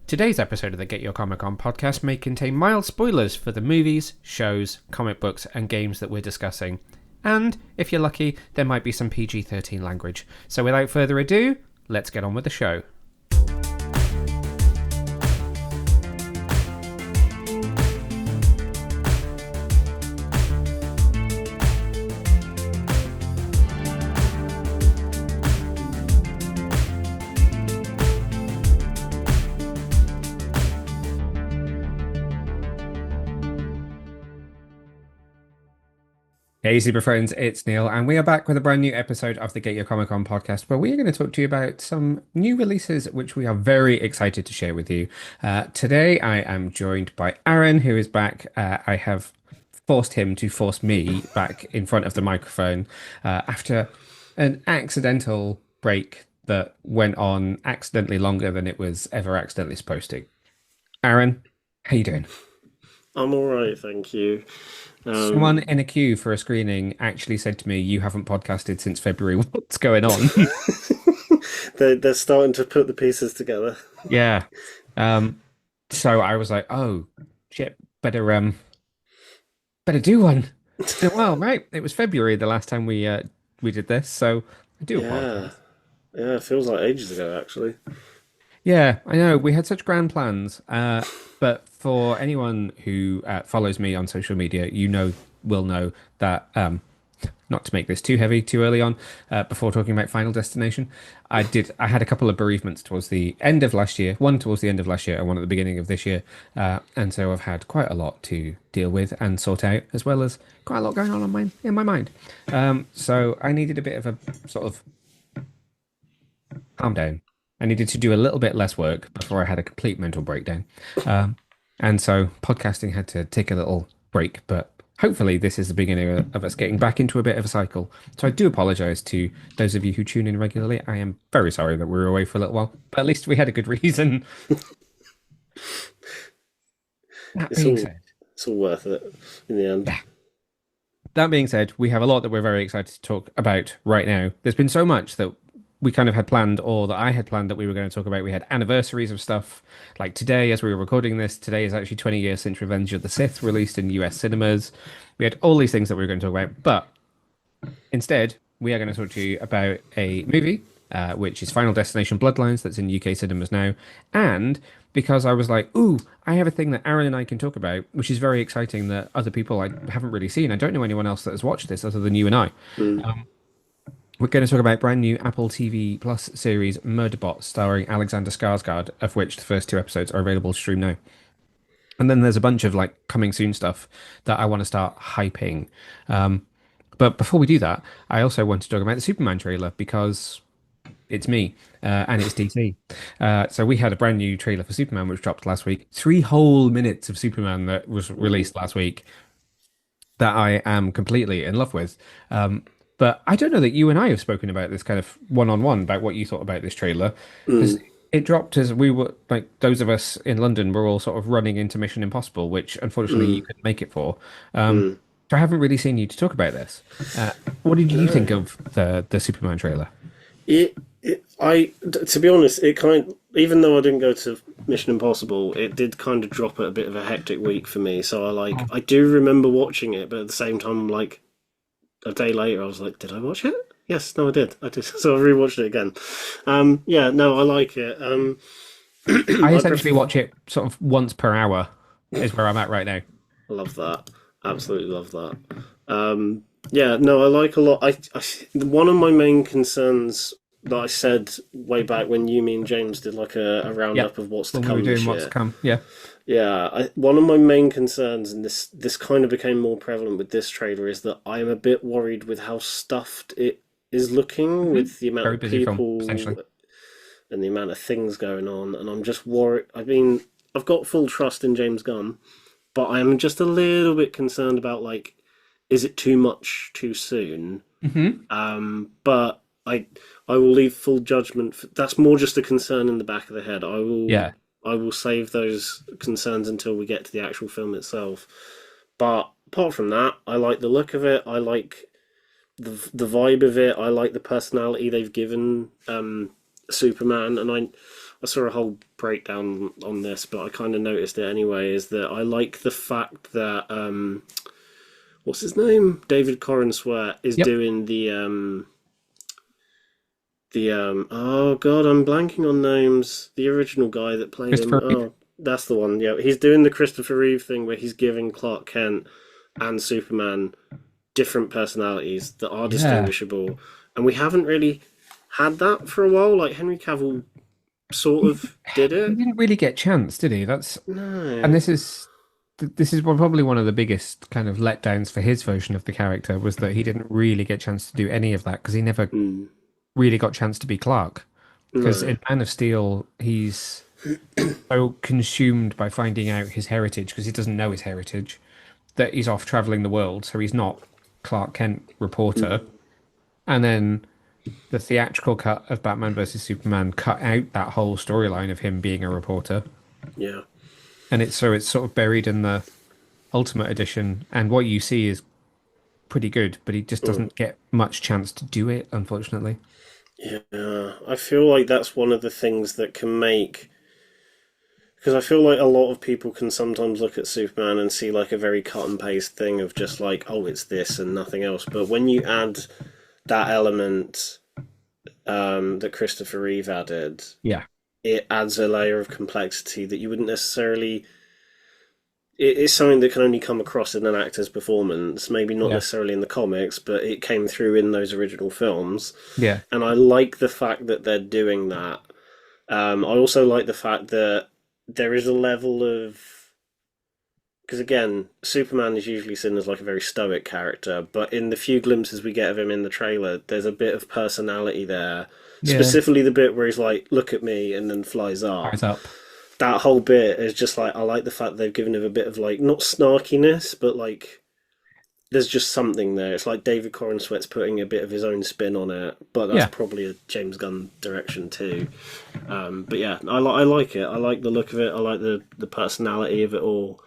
Today's episode of the Get Your Comic On podcast may contain mild spoilers for the movies, shows, comic books, and games that we're discussing. And, if you're lucky, there might be some PG-13 language. So without further ado, let's get on with the show. Hey super friends, it's Neil and we are back with a brand new episode of the Get Your Comic On podcast where we are going to talk to you about some new releases which we are very excited to share with you. Today I am joined by Aaron, who is back. I have forced him to force me back in front of the microphone after an accidental break that went on accidentally longer than it was ever accidentally supposed to. Aaron, how you doing? I'm all right, thank you. Someone in a queue for a screening actually said to me, "You haven't podcasted since February. What's going on?" They're starting to put the pieces together. Yeah. So I was like, "Oh shit, better do one." It's been a while, right? It was February the last time we did this, so I do apologize. Yeah, it feels like ages ago, actually. Yeah, I know. We had such grand plans. But for anyone who follows me on social media, will know that, not to make this too heavy too early on, before talking about Final Destination, I had a couple of bereavements towards the end of last year, one towards the end of last year and one at the beginning of this year. And so I've had quite a lot to deal with and sort out, as well as quite a lot going on in my mind. So I needed a bit of a sort of calm down. I needed to do a little bit less work before I had a complete mental breakdown. And so podcasting had to take a little break, but hopefully this is the beginning of us getting back into a bit of a cycle. So I do apologize to those of you who tune in regularly. I am very sorry that we were away for a little while, but at least we had a good reason. That being said, it's all worth it in the end. Yeah. That being said, we have a lot that we're very excited to talk about right now. There's been so much that we kind of had planned, or that I had planned that we were going to talk about. We had anniversaries of stuff. Like today, as we were recording this, today is actually 20 years since Revenge of the Sith released in US cinemas. We had all these things that we were going to talk about, but instead, we are going to talk to you about a movie, which is Final Destination Bloodlines, that's in UK cinemas now. And because I was like, ooh, I have a thing that Aaron and I can talk about, which is very exciting that other people I haven't really seen. I don't know anyone else that has watched this other than you and I. We're going to talk about brand new Apple TV Plus series MurderBot, starring Alexander Skarsgård, of which the first 2 episodes are available to stream now. And then there's a bunch of like coming soon stuff that I want to start hyping. But before we do that, I also want to talk about the Superman trailer because it's me and it's DC. So we had a brand new trailer for Superman which dropped last week. 3 whole minutes of Superman that was released last week that I am completely in love with. But I don't know that you and I have spoken about this kind of one-on-one about what you thought about this trailer. Because it dropped as we were, like, those of us in London were all sort of running into Mission Impossible, which unfortunately you couldn't make it for. So I haven't really seen you to talk about this. What did you think of the Superman trailer? To be honest, even though I didn't go to Mission Impossible, it did kind of drop at a bit of a hectic week for me. So I do remember watching it, but at the same time, like, a day later, I was like, did I watch it? Yes, no, I did. So I rewatched it again. Yeah, no, I like it. I essentially watch it sort of once per hour is where I'm at right now. I love that. Absolutely love that. Yeah, no, I like a lot. One of my main concerns that I said way back when me and James did like a roundup of what's to come. We were doing what's to come, yeah. Yeah, one of my main concerns, and this kind of became more prevalent with this trailer, is that I am a bit worried with how stuffed it is looking, with the amount of people and the amount of things going on, and I'm just worried. I mean, I've got full trust in James Gunn, but I'm just a little bit concerned about, like, is it too much too soon? But I will leave full judgment. That's more just a concern in the back of the head. I will save those concerns until we get to the actual film itself. But apart from that, I like the look of it. I like the vibe of it. I like the personality they've given Superman, and I saw a whole breakdown on this, but I kind of noticed it anyway. Is that I like the fact that what's his name, David Corenswet is Yep. doing the oh god, I'm blanking on names. The original guy that played him. Christopher Reeve. Oh, that's the one. Yeah, he's doing the Christopher Reeve thing where he's giving Clark Kent and Superman different personalities that are Yeah. distinguishable, and we haven't really had that for a while. Like Henry Cavill sort He, of did he it. didn't really get chance, did he? And No. this is probably one of the biggest kind of letdowns for his version of the character was that he didn't really get chance to do any of that because he never Mm, really got chance to be Clark. Because no. in Man of Steel, he's so consumed by finding out his heritage because he doesn't know his heritage that he's off traveling the world, so he's not Clark Kent reporter. Mm, And then the theatrical cut of Batman versus Superman cut out that whole storyline of him being a reporter, yeah. and it's sort of buried in the Ultimate Edition. And what you see is pretty good, but he just Mm. doesn't get much chance to do it, unfortunately. Yeah, I feel like that's one of the things that can make, because I feel like a lot of people can sometimes look at Superman and see like a very cut and paste thing of just like, oh, it's this and nothing else. But when you add that element that Christopher Reeve added, Yeah, it adds a layer of complexity that you wouldn't necessarily. It's something that can only come across in an actor's performance, maybe not yeah, necessarily in the comics, but it came through in those original films. yeah, And I like the fact that they're doing that. I also like the fact that there is a level of, because again, Superman is usually seen as like a very stoic character, but in the few glimpses we get of him in the trailer, there's a bit of personality there. yeah. Specifically, the bit where he's like, "Look at me," and then flies up. Eyes up. That whole bit is just like I like the fact they've given him a bit of like not snarkiness, but like there's just something there. It's like David Corenswet's putting a bit of his own spin on it, but that's Yeah, probably a James Gunn direction too. But yeah, I like it. I like the look of it. I like the personality of it all.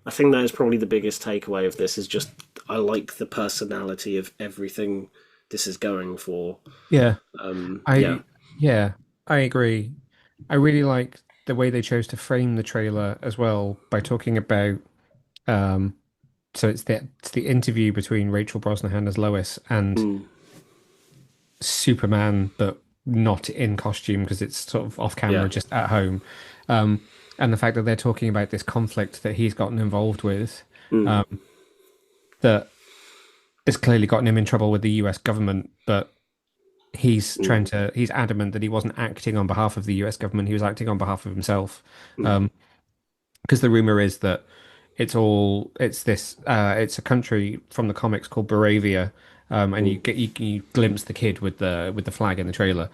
I think that is probably the biggest takeaway of this. Is just I like the personality of everything this is going for. yeah. Yeah. Yeah, I agree. I really like the way they chose to frame the trailer as well by talking about um so it's the interview between Rachel Brosnahan as Lois and Mm, Superman, but not in costume because it's sort of off camera, yeah. just at home. Um, and the fact that they're talking about this conflict that he's gotten involved with, Mm, um, that has clearly gotten him in trouble with the US government, but mm, he's adamant that he wasn't acting on behalf of the US government, he was acting on behalf of himself. mm, Um, because the rumor is that it's a country from the comics called Baravia, and mm, you glimpse the kid with the flag in the trailer,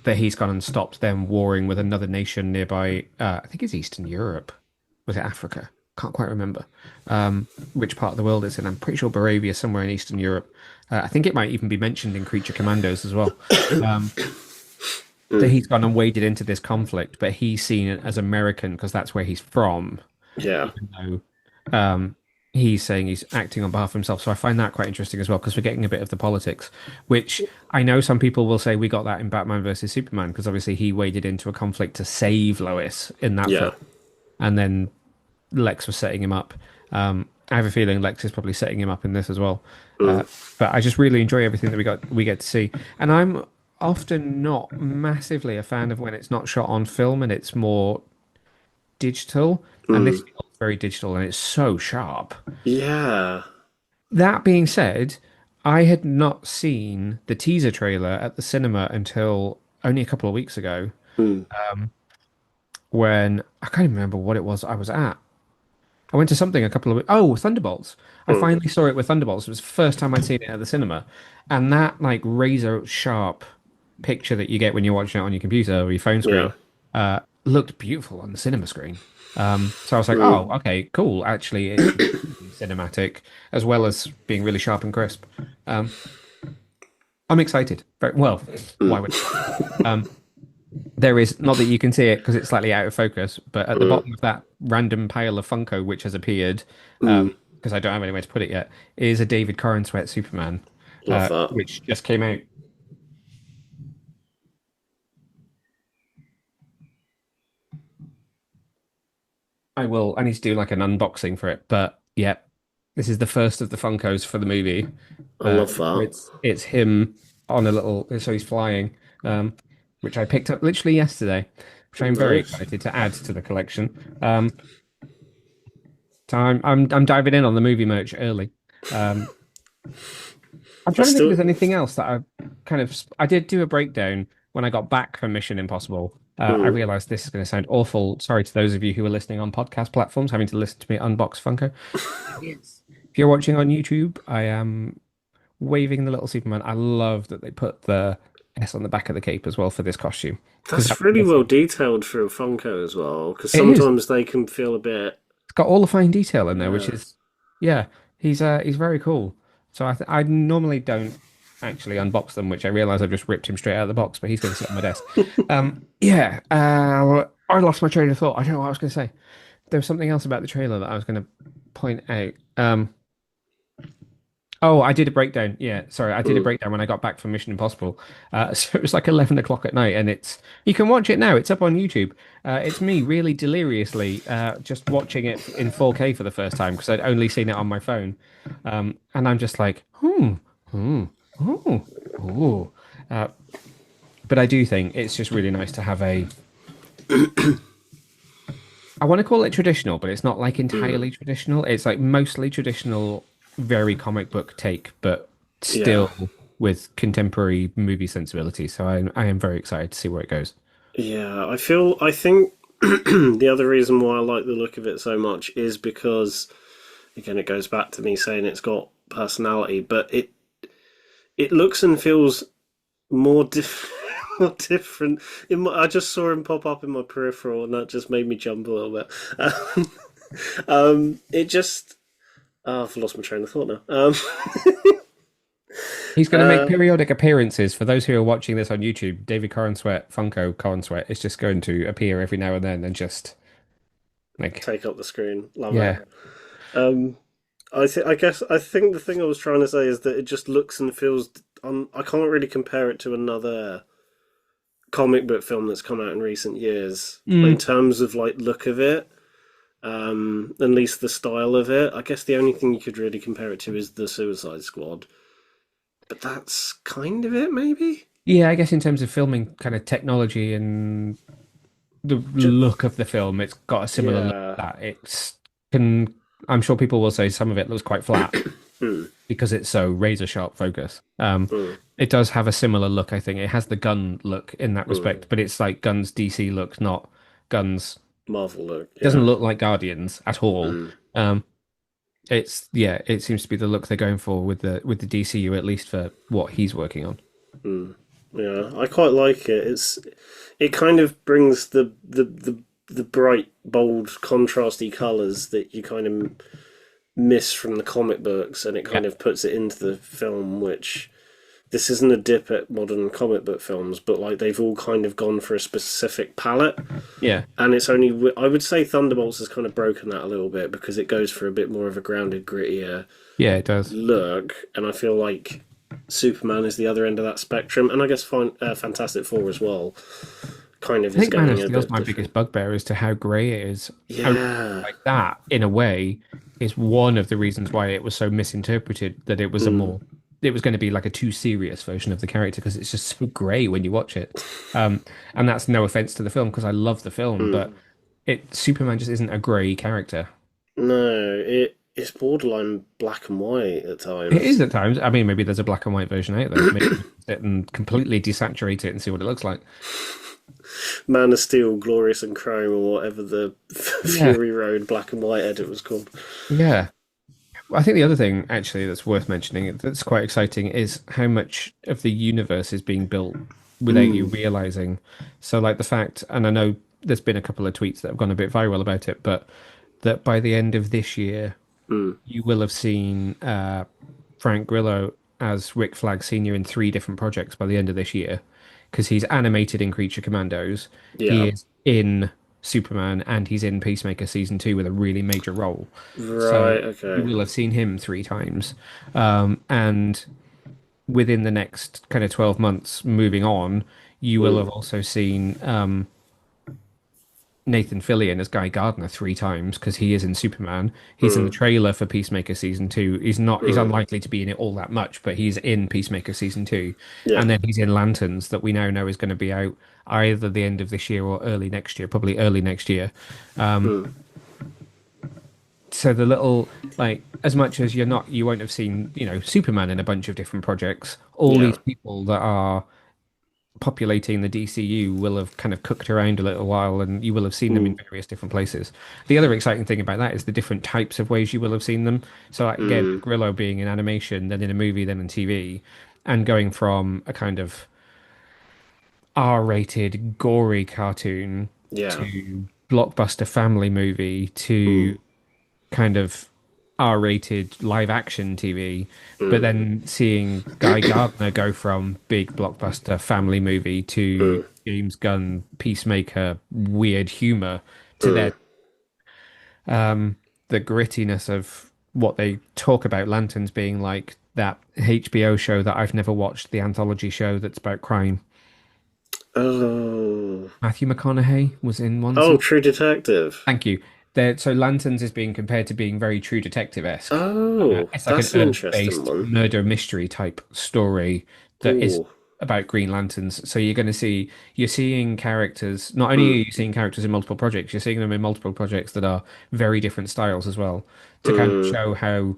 that he's gone and stopped them warring with another nation nearby. I think it's Eastern Europe. Was it Africa? Can't quite remember which part of the world it's in. I'm pretty sure Baravia is somewhere in Eastern Europe. I think it might even be mentioned in Creature Commandos as well. Um, that mm. he's gone and waded into this conflict, but he's seen it as American because that's where he's from, Yeah. even though he's saying he's acting on behalf of himself. So I find that quite interesting as well because we're getting a bit of the politics, which I know some people will say we got that in Batman versus Superman because obviously he waded into a conflict to save Lois in that film, Yeah. and then Lex was setting him up. I have a feeling Lex is probably setting him up in this as well. Uh, Mm, but I just really enjoy everything that we get to see, and I'm often not massively a fan of when it's not shot on film and it's more digital. And this mm. feels very digital and it's so sharp. Yeah. That being said, I had not seen the teaser trailer at the cinema until only a couple of weeks ago Mm, when I can't even remember what it was I was at. I went to something a couple of oh, Thunderbolts. I mm. finally saw it with Thunderbolts. It was the first time I'd seen it at the cinema. And that like razor sharp picture that you get when you're watching it on your computer or your phone Yeah. screen looked beautiful on the cinema screen. So I was like, Mm. oh, okay, cool. Actually, it's really cinematic as well as being really sharp and crisp. Um, I'm excited. But, well, why Mm. would there is not that you can see it because it's slightly out of focus, but at the Mm. bottom of that random pile of Funko which has appeared, Mm. because I don't have anywhere to put it yet, is a David Corenswet Superman, Love that. which just came out. I will. I need to do like an unboxing for it. But yeah, this is the first of the Funkos for the movie. I love So that. it's him on a little. So he's flying, um, which I picked up literally yesterday, which I'm very Nice. excited to add to the collection. So I'm diving in on the movie merch early. Um, I'm I trying to think if still. there's anything else that I did do a breakdown when I got back from Mission Impossible. I Mm, realized this is going to sound awful. Sorry to those of you who are listening on podcast platforms, having to listen to me unbox Funko. Yes. If you're watching on YouTube, I am waving the little Superman. I love that they put the S on the back of the cape as well for this costume because that that's was really well missing. detailed for a Funko as well, because It is. sometimes they can feel a bit. It's got all the fine detail in there, which Yeah. is, yeah, he's very cool. So I normally don't actually unbox them, which I realize I've just ripped him straight out of the box, but he's going to sit on my desk. Yeah, I lost my train of thought. I don't know what I was going to say. There was something else about the trailer that I was going to point out. Oh, I did a breakdown. Yeah, sorry, I did a Mm. breakdown when I got back from Mission Impossible. So it was like 11 o'clock at night, and it's you can watch it now. It's up on YouTube. It's me really deliriously just watching it in 4K for the first time because I'd only seen it on my phone, and I'm just like, hmm, ooh, ooh. Uh, but I do think it's just really nice to have a. I want to call it traditional, but it's not like Mm. entirely traditional. It's like mostly traditional, very comic book take, but Yeah. still with contemporary movie sensibility. So I am very excited to see where it goes. Yeah. I think the other reason why I like the look of it so much is because, again, it goes back to me saying it's got personality, but it looks and feels more more different. I just saw him pop up in my peripheral, and that just made me jump a little bit. It just. Oh, I've lost my train of thought now. He's going to make Uh, periodic appearances. For those who are watching this on YouTube, David Corenswet, Funko Corenswet, is just going to appear every now and then and just like, take up the screen. Love it. yeah, Um, I guess I think the thing I was trying to say is that it just looks and feels. I can't really compare it to another comic book film that's come out in recent years in mm, terms of like look of it. At least the style of it. I guess the only thing you could really compare it to is the Suicide Squad, but that's kind of it, maybe. yeah. I guess in terms of filming, kind of technology and the Just, look of the film, it's got a similar look yeah. to that. It's can I'm sure people will say some of it looks quite flat Hmm, because it's so razor sharp focus. hmm, It does have a similar look, I think. It has the gun look in that hmm. respect, but it's like Gun's DC look, not Gun's. Marvel look, It doesn't yeah. look like Guardians at all. Hmm, Um, it's yeah, it seems to be the look they're going for with the DCU, at least for what he's working on. hmm. Yeah, I quite like it. It kind of brings the bright, bold, contrasty colours that you kind of miss from the comic books, and it Yeah, kind of puts it into the film. Which this isn't a dip at modern comic book films, but like they've all kind of gone for a specific palette, yeah, and it's only I would say Thunderbolts has kind of broken that a little bit because it goes for a bit more of a grounded, grittier yeah, it does. look, and I feel like Superman is the other end of that spectrum, and I guess Fantastic Four as well. Kind of I is think Man going of a Steel's bit my different. biggest bugbear as to how grey it is. A Yeah. like that, in a way, is one of the reasons why it was so misinterpreted that Mm, it was going to be like a too serious version of the character because it's just so grey when you watch it. And that's no offense to the film because I love the film, mm. but Superman just isn't a grey character. No, it's borderline black and white at It is times. at times. I mean, maybe there's a black and white version out there. Maybe you can sit and completely desaturate it and see what it looks like. Man of Steel, Glorious and Chrome, or whatever the Yeah, Fury Road black and white edit was called. yeah. I think the other thing actually that's worth mentioning that's quite exciting is how much of the universe is being built without you Mm, realizing. So like the fact, and I know there's been a couple of tweets that have gone a bit viral about it, but that by the end of this year, mm. you will have seen Frank Grillo as Rick Flag Sr. in three different projects by the end of this year, because he's animated in Creature Commandos, he Yeah. is in Superman, and he's in Peacemaker season two with a really major role. So Right, you okay. will have seen him three times, and within the next kind of 12 months moving on, you will Mm, have also seen Nathan Fillion as Guy Gardner 3 times because he is in Superman. He's in the Mm, trailer for Peacemaker season 2. He's mm, unlikely to be in it all that much, but he's in Peacemaker season 2. yeah. And then he's in Lanterns that we now know is going to be out either the end of this year or early next year, probably early next year. Mm, So the little like as much as you won't have seen, Superman in a bunch of different projects, all yeah. these people that are populating the DCU will have kind of cooked around a little while and you will have seen them in Mm, various different places. The other exciting thing about that is the different types of ways you will have seen them. So like, again, mm, Grillo being in animation, then in a movie, then in TV, and going from a kind of R-rated, gory cartoon yeah. to blockbuster family movie to Mm, kind of R-rated live action TV, but mm, then seeing Guy Gardner go from big blockbuster family movie to mm, James Gunn Peacemaker weird humor to then mm. the grittiness of what they talk about Lanterns being like that HBO show that I've never watched, the anthology show that's about crime. Oh. Matthew McConaughey was in one Oh, season. True Detective. Thank you. So Lanterns is being compared to being very True Detective-esque. Oh, It's like an that's an interesting Earth-based one. murder mystery type story that is Ooh. about Green Lanterns. So you're seeing characters. Not only are Mm, you seeing characters in multiple projects, you're seeing them in multiple projects that are very different styles as well, to kind of mm, show how,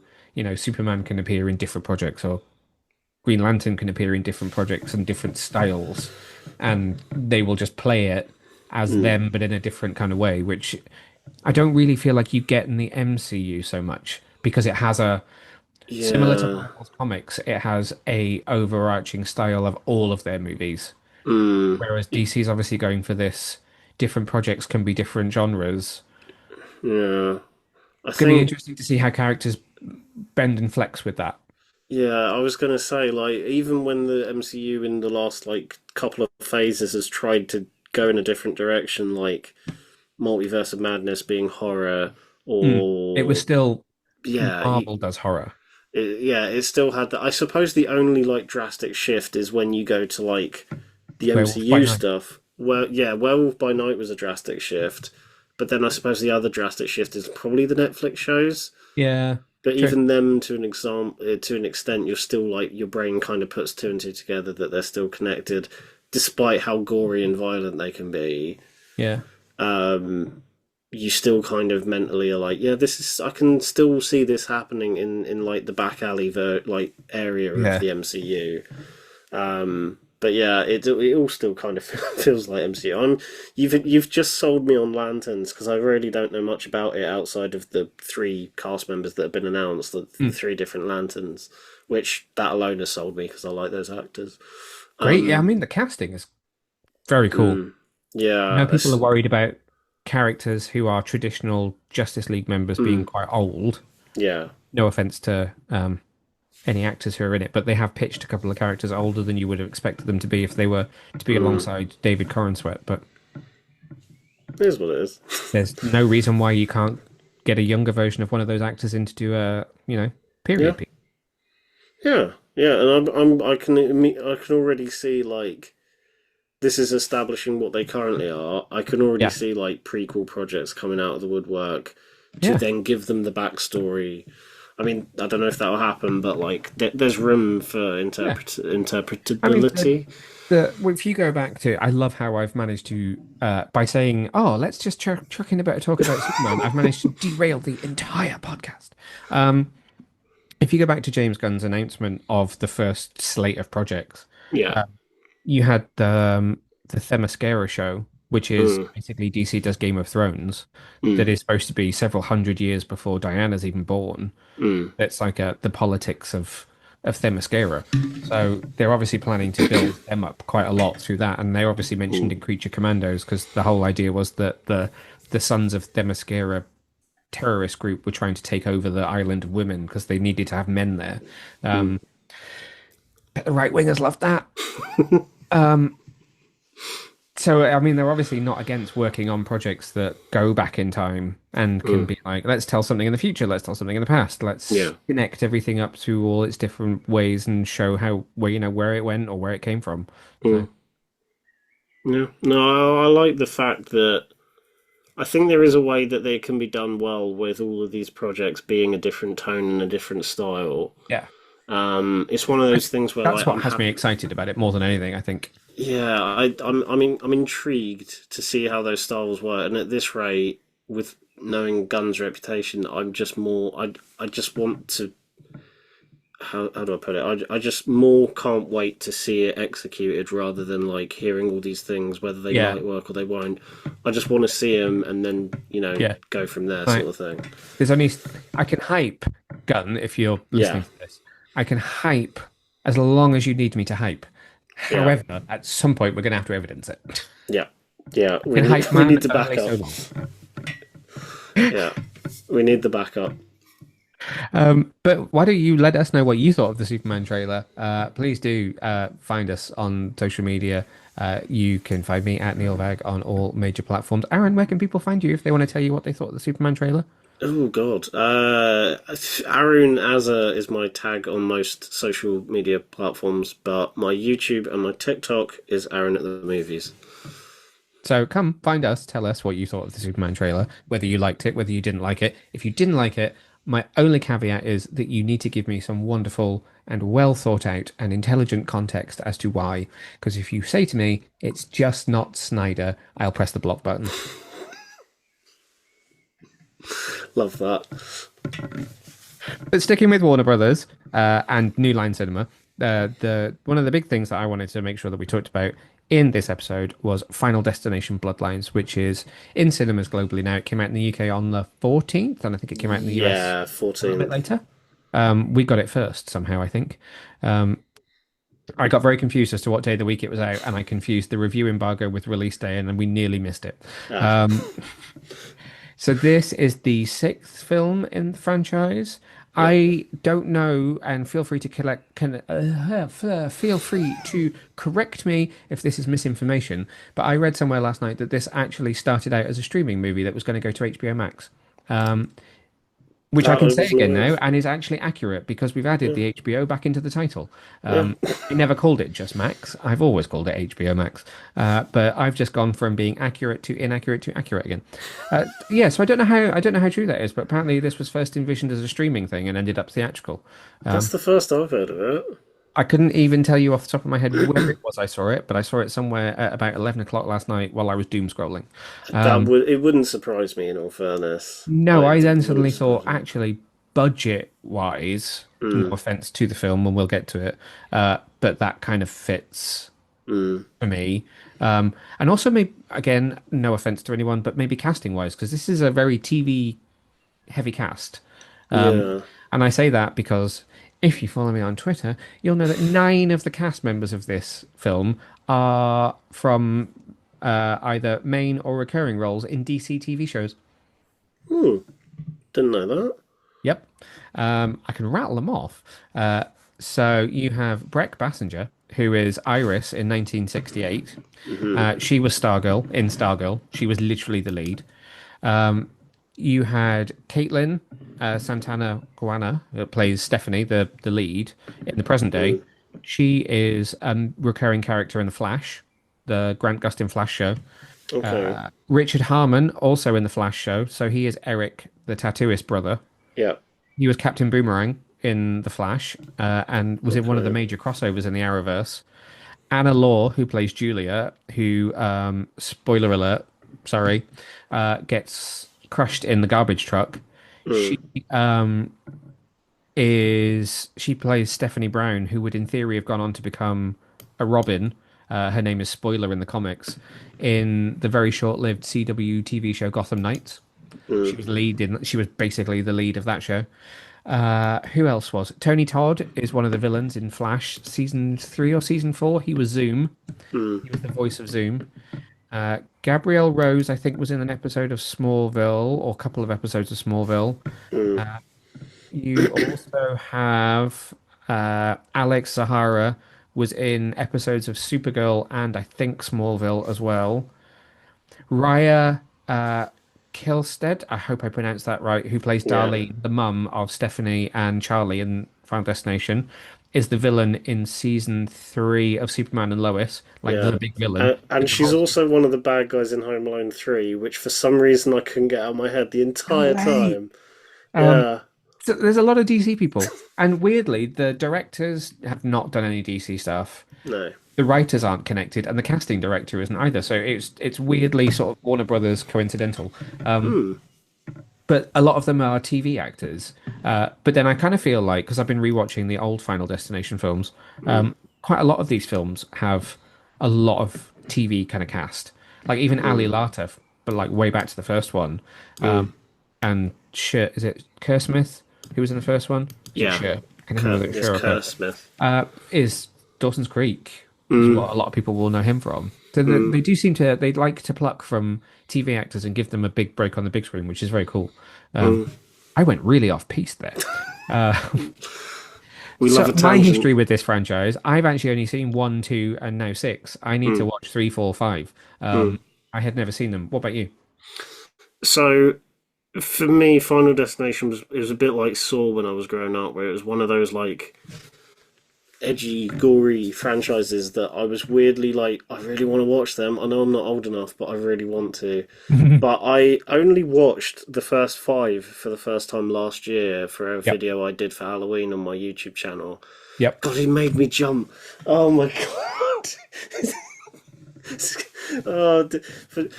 Superman can appear in different projects or Green Lantern can appear in different projects and different styles, and they will just play it as mm. them, but in a different kind of way, which I don't really feel like you get in the MCU so much because it has a similar to Yeah. Marvel's comics, it has a overarching style of all of their movies. Mm, Whereas DC's obviously going for this different projects can be different genres. yeah. I It's going to be think, interesting to see how characters bend and flex with that. yeah, I was gonna say, like, even when the MCU in the last, like, couple of phases has tried to go in a different direction, like Multiverse of Madness being horror, Mm. It was or, still yeah, Marvel does horror. yeah, it still had that. I suppose the only, like, drastic shift is when you go to, like, the Werewolf by MCU Night. stuff. Well, yeah, Werewolf by Night was a drastic shift, but then I suppose the other drastic shift is probably the Netflix shows. Yeah, But true. even them, to an extent, you're still like your brain kind of puts two and two together that they're still connected, despite how gory and violent they can be. Yeah, Um, you still kind of mentally are like, yeah, this is. I can still see this happening in like the back alley like area of yeah. the MCU. But yeah, it all still kind of feels like MCU. You've just sold me on Lanterns because I really don't know much about it outside of the three cast members that have been announced, the Mm. three different Lanterns, which that alone has sold me because I like those actors. Great. Yeah, I Um, mean the casting is very cool. mm, I know yeah, people are worried about characters who are traditional Justice League members being mm, quite old. yeah, No offense to any actors who are in it, but they have pitched a couple of characters older than you would have expected them to be if they were to be mm, alongside David Corenswet. But it is what it is. there's no reason why you can't get a younger version of one of those actors in to do a, Yeah, period piece. yeah, yeah, and I can already see like this is establishing what they currently are. I can already Yeah. see like prequel projects coming out of the woodwork to Yeah. then give them the backstory. I mean, I don't know if that'll happen, but like there's room for Yeah. I mean, interpretability. well, if you go back to, I love how I've managed to, by saying, "Oh, let's just chuck in a bit of talk about Superman," I've managed to derail the entire podcast. Um, if you go back to James Gunn's announcement of the first slate of projects, Yeah. you had the Themyscira show, which is Mm, basically DC does Game of Thrones, that mm, is supposed to be several hundred years before Diana's even born. mm, It's like the politics of Themyscira. So they're obviously planning to build them up quite a lot through that, and they're obviously mentioned mm, in Creature Commandos because the whole idea was that the sons of Themyscira terrorist group were trying to take over the island of women because they needed to have men there. mm. But the right wingers loved that. Um, so I mean, they're obviously not against working on projects that go back in time and can Mm, be like, let's tell something in the future, let's tell something in the past, let's yeah. connect everything up to all its different ways and show how where it went or where it came from. So Mm, yeah. No, I like the fact that I think there is a way that they can be done well with all of these projects being a different tone and a different style. Yeah. It's one of those things where That's like what I'm has me happy. excited about it more than anything, I think. Yeah, I'm intrigued to see how those styles work, and at this rate, with knowing Gunn's reputation, I'm just more. I just want to. How do I put it? I just more can't wait to see it executed rather than like hearing all these things, whether they Yeah. might work or they won't. I just want to see them and then Yeah. go from there, Right. sort of thing. There's only I can hype Gun if you're Yeah, listening to this. I can hype as long as you need me to hype. yeah, However, at some point we're going to have to evidence it. yeah, yeah. I can hype We man need the only backup. so long. Yeah, we need the backup. But why don't you let us know what you thought of the Superman trailer? Please do find us on social media. You can find me at Neil Vag on all major platforms. Aaron, where can people find you if they want to tell you what they thought of the Superman trailer? Oh God, Arun Azza is my tag on most social media platforms, but my YouTube and my TikTok is Aaron at the movies. So come find us, tell us what you thought of the Superman trailer, whether you liked it, whether you didn't like it. If you didn't like it, my only caveat is that you need to give me some wonderful and well thought out and intelligent context as to why. Because if you say to me, it's just not Snyder, I'll press the block button. Love that. But sticking with Warner Brothers and New Line Cinema, the one of the big things that I wanted to make sure that we talked about in this episode was Final Destination Bloodlines, which is in cinemas globally now. It came out in the UK on the 14th, and I think it came out in the US Yeah, a little bit 14th. later. We got it first somehow, I think. Um, I got very confused as to what day of the week it was out, and I confused the review embargo with release day, and then we nearly missed it. Ah, Um, so this is the sixth film in the franchise. yep. I don't know, and feel free to correct me if this is misinformation. But I read somewhere last night that this actually started out as a streaming movie that was going to go to HBO Max. Um, which I That can I say wasn't again aware now of. and is actually accurate because we've added Yeah, the HBO back into the title. yeah. I never called it just Max. I've always called it HBO Max. But I've just gone from being accurate to inaccurate to accurate again. Yeah, so I don't know how true that is, but apparently this was first envisioned as a streaming thing and ended up theatrical. That's the first I've heard of it. I couldn't even tell you off the top of my head where it was I saw it, but I saw it somewhere at about 11 o'clock last night while I was doom scrolling. That would it wouldn't surprise me in all fairness. No, I I then wouldn't suddenly thought, surprise me. actually, budget wise, no Mm, offense to the film, and we'll get to it, but that kind of fits mm, for me. And also, maybe again, no offense to anyone, but maybe casting wise, because this is a very TV heavy cast. yeah. And I say that because if you follow me on Twitter, you'll know that nine of the cast members of this film are from either main or recurring roles in DC TV shows. Hmm. Didn't know that. Yep. I can rattle them off. So you have Breck Bassinger, who is Iris in 1968. Hmm. She was Stargirl in Stargirl. She was literally the lead. You had Caitlin Santana Guana, who plays Stephanie, the lead in the present day. Mm, She is a recurring character in The Flash, the Grant Gustin Flash show. okay. Richard Harmon, also in The Flash show. So he is Eric, the tattooist brother. Yeah. He was Captain Boomerang in The Flash and was in one of the Okay. major crossovers in the Arrowverse. Anna Law, who plays Julia, who, spoiler alert, sorry, gets crushed in the garbage truck. Mm, Um, she plays Stephanie Brown, who would in theory have gone on to become a Robin. Her name is Spoiler in the comics, in the very short-lived CW TV show Gotham Knights. mm, She was basically the lead of that show. Who else was? Tony Todd is one of the villains in Flash season 3 or season 4. He was Zoom. mm, He was the voice of Zoom. Gabrielle Rose, I think, was in an episode of Smallville or a couple of episodes of Smallville. mm, You also have Alex Zahara was in episodes of Supergirl and I think Smallville as well. Raya Kilstead, I hope I pronounced that right, who plays Yeah, Darlene, the mum of Stephanie and Charlie in Final Destination, is the villain in season 3 of Superman and Lois, like yeah. the big villain. And It's a she's whole... also one of the bad guys in Home Alone 3, which for some reason I couldn't get out of my head the No entire way. time. Um, Yeah, so there's a lot of DC people, and weirdly, the directors have not done any DC stuff. no. The writers aren't connected, and the casting director isn't either. So it's weirdly sort of Warner Brothers coincidental. Hmm. But a lot of them are TV actors. But then I kind of feel like, because I've been rewatching the old Final Destination films, Hmm. quite a lot of these films have a lot of TV kind of cast. Like even Ali Hmm. Lata, but like way back to the first one. Hmm. And Sher, is it Kerr Smith who was in the first one? Is it Yeah. Sher? I can never remember whether it's It's Sher or Kerr. Kurt Smith. Is Dawson's Creek is Hmm. what a lot of people will know him from. So Hmm. they do seem to they like to pluck from TV actors and give them a big break on the big screen, which is very cool. Um, Hmm. I went really off piece there. Uh, We love so a my tangent. history with this franchise, I've actually only seen one, two, and now six. I need to Hmm. watch three, four, five. Hmm. I had never seen them. What about you? So for me, Final Destination was it was a bit like Saw when I was growing up, where it was one of those like edgy, gory franchises that I was weirdly like, I really want to watch them. I know I'm not old enough, but I really want to. But I only watched the first five for the first time last year for a Yep. video I did for Halloween on my YouTube channel. Yep. God, he made me jump. Oh my god.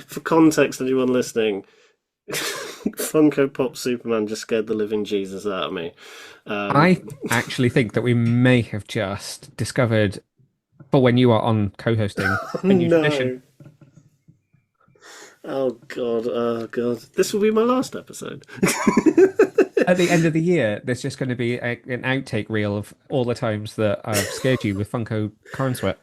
For context, anyone listening, Funko Pop Superman just scared the living Jesus out of me. Um, I actually think that we may have just discovered, for when you are on co-hosting, a new tradition. no. Oh god, oh god. This will be my last episode. At the end of the year, there's just going to be an outtake reel of all the times that I've scared you with Funko Corn Sweat.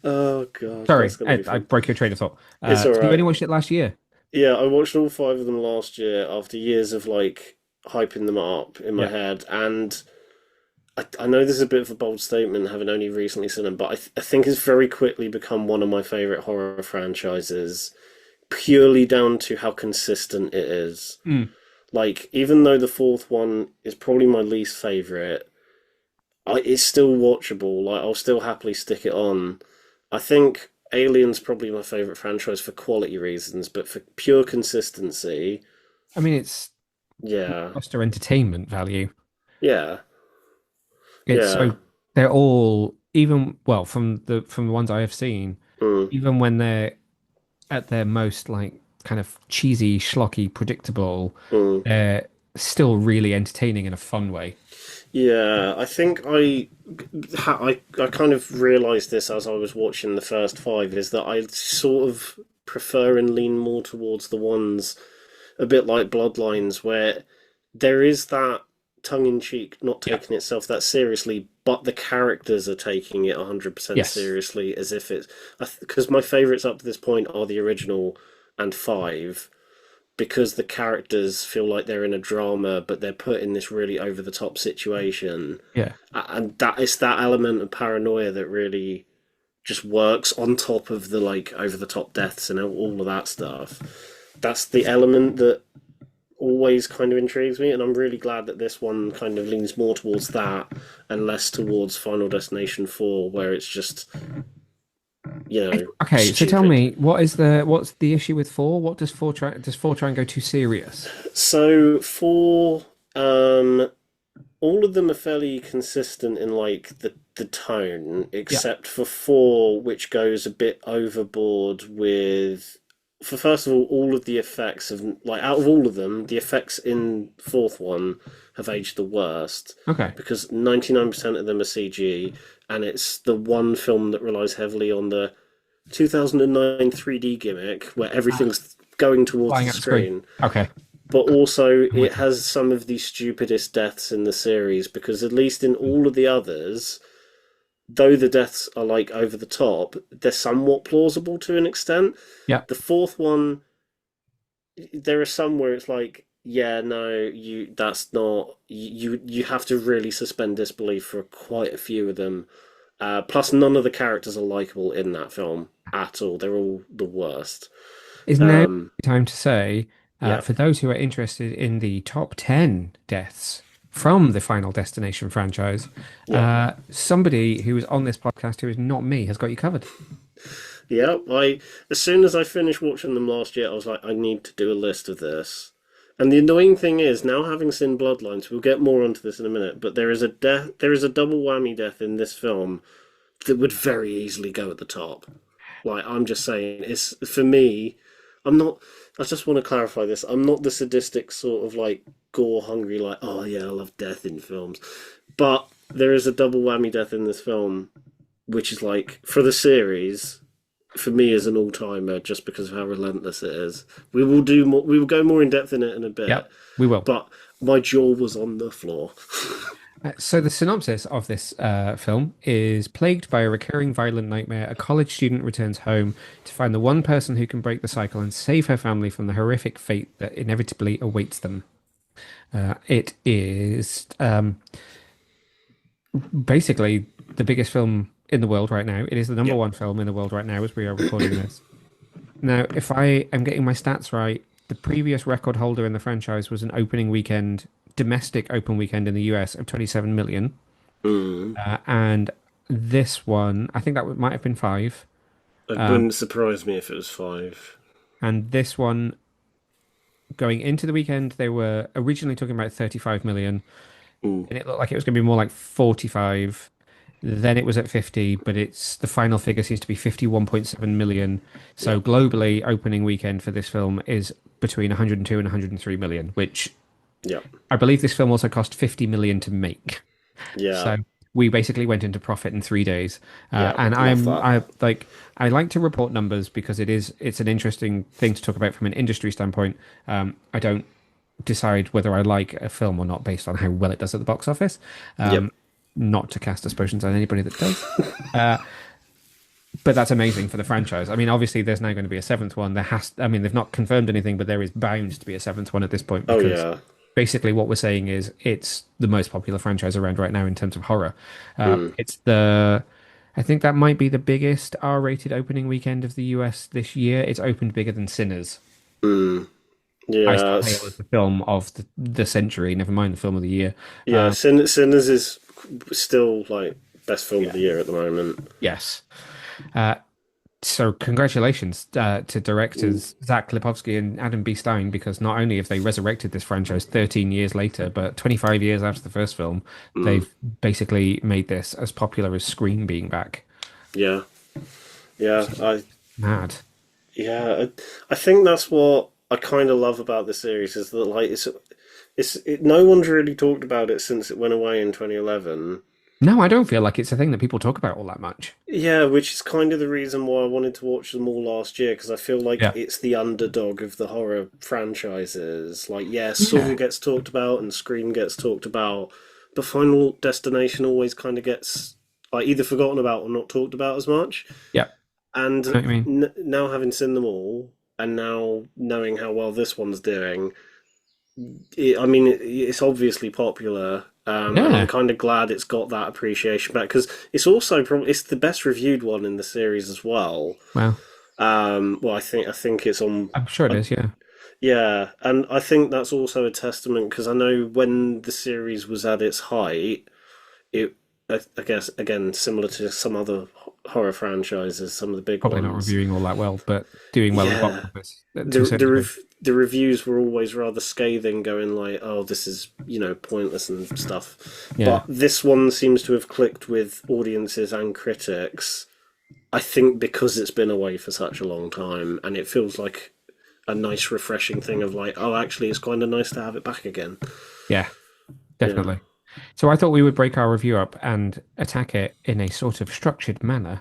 Oh god, Sorry, that's gonna be Ed, I fun. broke your train of thought. It's So you alright. only watched it last year? Yeah, I watched all five of them last year after years of like hyping them up in my Yeah. head, and I know this is a bit of a bold statement, having only recently seen them, but I think it's very quickly become one of my favorite horror franchises, purely down to how consistent it is. Mm. Like, even though the fourth one is probably my least favorite, it's still watchable. Like, I'll still happily stick it on. I think Alien's probably my favorite franchise for quality reasons, but for pure consistency, I mean, it's yeah, blockbuster entertainment value. yeah, It's so yeah. they're all even well from the ones I have seen, Mm. even when they're at their most like kind of cheesy, schlocky, predictable, Mm. they're still really entertaining in a fun way. Yeah, I think I kind of realised this as I was watching the first five is that I sort of prefer and lean more towards the ones a bit like Bloodlines where there is that tongue in cheek, not Yeah. taking itself that seriously, but the characters are taking it 100% Yes. seriously as if it's because my favourites up to this point are the original and five because the characters feel like they're in a drama, but they're put in this really over the top situation, Yeah. and that is that element of paranoia that really just works on top of the like over the top deaths and all of that stuff. That's the element that always kind of intrigues me, and I'm really glad that this one kind of leans more towards that and less towards Final Destination 4, where it's just Okay, so tell stupid. me, what's the issue with four? What does four try and go too serious? So for all of them are fairly consistent in like the tone, Yeah. except for four, which goes a bit overboard with. For first of all of the effects of like out of all of them, the effects in fourth one have aged the worst Okay. because 99% of them are CG, and it's the one film that relies heavily on the 2009 3D gimmick where Ah, everything's going towards flying the at the screen. screen, Okay. but also I'm it with you. has some of the stupidest deaths in the series because at least in all of the others, though the deaths are like over the top, they're somewhat plausible to an extent. Yeah. The fourth one, there are some where it's like, yeah, no, that's not you have to really suspend disbelief for quite a few of them. Plus, none of the characters are likable in that film at all. They're all the worst. Is now Um, time to say Yeah. For those who are interested in the top 10 deaths from the Final Destination franchise, Yeah. somebody who is on this podcast who is not me has got you covered. Yeah. As soon as I finished watching them last year, I was like, I need to do a list of this. And the annoying thing is, now having seen Bloodlines, we'll get more onto this in a minute, but there is a double whammy death in this film that would very easily go at the top. Like, I'm just saying, it's for me, I'm not. I just want to clarify this. I'm not the sadistic sort of like gore hungry, like, oh yeah, I love death in films. But there is a double whammy death in this film, which is like, for the series, for me is an all timer just because of how relentless it is. We will do more. We will go more in depth in it in a bit. Yep, we will. But my jaw was on the floor. So the synopsis of this film is plagued by a recurring violent nightmare. A college student returns home to find the one person who can break the cycle and save her family from the horrific fate that inevitably awaits them. It is basically the biggest film in the world right now. It is the number Yep. one film in the world right now as we are recording this. Now, if I am getting my stats right, the previous record holder in the franchise was an opening weekend, domestic open weekend in the US of 27 million. Mm. And this one, I think that might have been five. It Um, wouldn't surprise me if it was five. and this one, going into the weekend, they were originally talking about 35 million, Mm. and it looked like it was going to be more like 45. Then it was at 50, but it's the final figure seems to be 51.7 million. Yeah. So globally, opening weekend for this film is between 102 and 103 million, which Yeah. I believe this film also cost 50 million to make. Yeah. So we basically went into profit in 3 days. Yeah. And Love that. I like to report numbers because it's an interesting thing to talk about from an industry standpoint. I don't decide whether I like a film or not based on how well it does at the box office. Yep. Not to cast aspersions on anybody that does. But that's amazing for the franchise. I mean, obviously, there's now going to be a seventh one. I mean, they've not confirmed anything, but there is bound to be a seventh one at this point Oh because yeah. basically what we're saying is it's the most popular franchise around right now in terms of horror. Mm. I think that might be the biggest R-rated opening weekend of the US this year. It's opened bigger than Sinners. Mm. I still Yeah. hail as the film of the century, never mind the film of the year. Yeah. Sinners is still like best film of Yeah. the year at the moment. Yes. Uh, so congratulations to Mm. directors Zach Lipovsky and Adam B. Stein, because not only have they resurrected this franchise 13 years later, but 25 years after the first film, Mm. they've basically made this as popular as Scream being back. Yeah. Yeah. Mad. Yeah. I think that's what I kind of love about the series is that like no one's really talked about it since it went away in 2011. No, I don't feel like it's a thing that people talk about all that much. Yeah, which is kind of the reason why I wanted to watch them all last year because I feel like Yeah. it's the underdog of the horror franchises. Like, yeah, Saw Yeah. gets talked about and Scream gets talked about, but Final Destination always kind of gets like either forgotten about or not talked about as much. Yeah. And I know what you mean? now having seen them all and now knowing how well this one's doing, I mean, it's obviously popular, and I'm Yeah. kind of glad it's got that appreciation back because it's also probably it's the best reviewed one in the series as well. Well, Well, I think it's on. I'm sure it Uh, is. Yeah. yeah, and I think that's also a testament because I know when the series was at its height, it I guess again similar to some other horror franchises, some of the big Probably not ones. reviewing all that well, but doing well at the box Yeah, office to a the certain degree. the reviews were always rather scathing, going like, "Oh, this is pointless and stuff." Yeah. But this one seems to have clicked with audiences and critics. I think because it's been away for such a long time, and it feels like a nice, refreshing thing of like, oh, actually, it's kind of nice to have it back again. Yeah. Yeah. Definitely. So I thought we would break our review up and attack it in a sort of structured manner,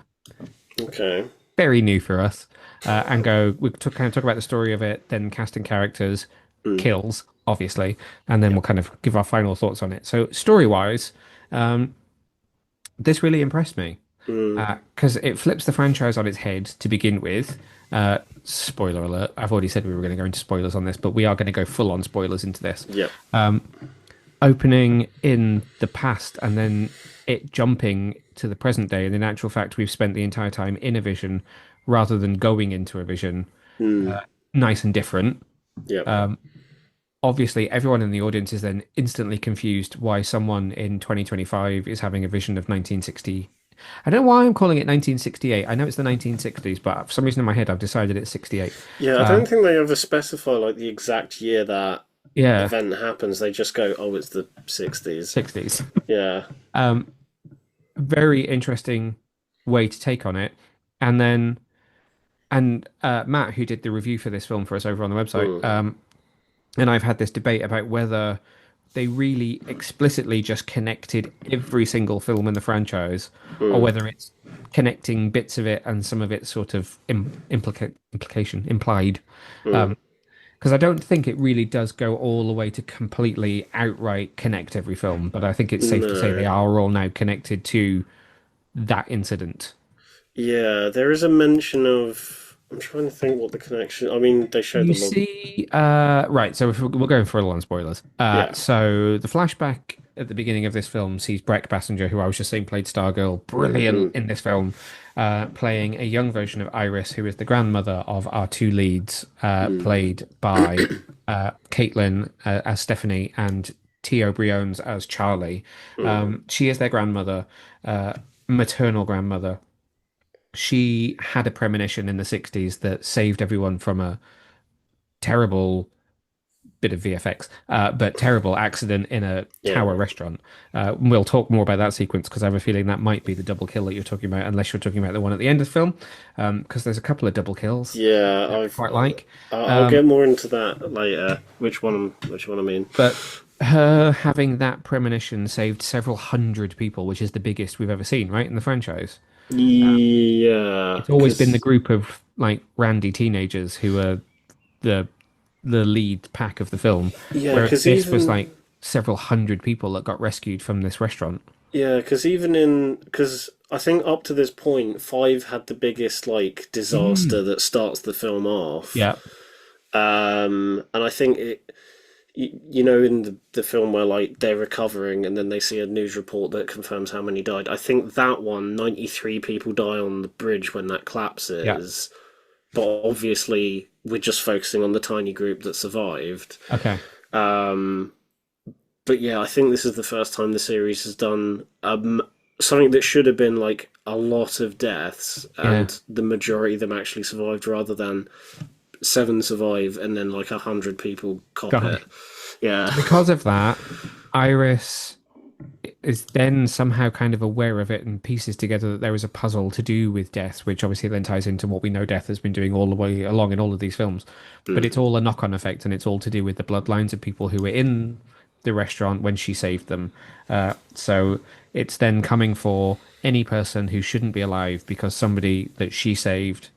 Okay. very new for us, and kind of talk about the story of it, then casting characters, Mm. kills, obviously, and then Yeah. we'll kind of give our final thoughts on it. So story-wise, this really impressed me Mm. because it flips the franchise on its head to begin with. Spoiler alert! I've already said we were going to go into spoilers on this, but we are going to go full on spoilers into this. Yep. Opening in the past and then it jumping to the present day. And in actual fact, we've spent the entire time in a vision rather than going into a vision. Mm. Nice and different. Yep. Obviously, everyone in the audience is then instantly confused why someone in 2025 is having a vision of 1960. I don't know why I'm calling it 1968. I know it's the 1960s, but for some reason in my head I've decided it's 68. Yeah, I Um, don't think they ever specify like the exact year that yeah, event happens. They just go, "Oh, it's the 60s." 60s. Yeah. Um, Very interesting way to take on it. And then, and Matt, who did the review for this film for us over on the website, Mm, and I've had this debate about whether they really explicitly just connected every single film in the franchise, or mm, whether it's connecting bits of it and some of it sort of implication implied. mm. Because I don't think it really does go all the way to completely outright connect every film, but I think it's safe to say they No. are all now connected to that incident. Yeah, there is a mention of. I'm trying to think what the connection. I mean, they show the You log. see, right, so if we're going for a lot on spoilers. Yeah. So the flashback at the beginning of this film sees Breck Bassinger, who I was just saying played Stargirl, brilliant Mm, in this film, playing a young version of Iris, who is the grandmother of our two leads, mm, played by Caitlin as Stephanie and Tio Briones as Charlie. mm. She is their grandmother, uh, maternal grandmother. She had a premonition in the 60s that saved everyone from a terrible bit of VFX, but terrible accident in a Yeah. tower restaurant. We'll talk more about that sequence because I have a feeling that might be the double kill that you're talking about, unless you're talking about the one at the end of the film, because there's a couple of double kills Yeah. that I I've. quite like. I'll Um, get more into that later. Which one? Which one I mean? but her having that premonition saved several hundred people, which is the biggest we've ever seen, right, in the franchise. Yeah, It's always been the because group of like randy teenagers who are the the lead pack of the film, yeah, whereas because this was even like several hundred people that got rescued from this restaurant. yeah, because even in because I think up to this point, five had the biggest like Mm. disaster that starts the film off. Yeah. And I think you know, in the film where like they're recovering and then they see a news report that confirms how many died. I think that one, 93 people die on the bridge when that Yeah. collapses. But obviously, we're just focusing on the tiny group that survived. Okay. Um, but yeah, I think this is the first time the series has done something that should have been like a lot of deaths, Yeah. and the majority of them actually survived, rather than seven survive and then like 100 people cop God. it. Yeah. Because of that, Iris is then somehow kind of aware of it and pieces together that there is a puzzle to do with death, which obviously then ties into what we know death has been doing all the way along in all of these films. But Mm. it's all a knock-on effect, and it's all to do with the bloodlines of people who were in the restaurant when she saved them. So it's then coming for any person who shouldn't be alive because somebody that she saved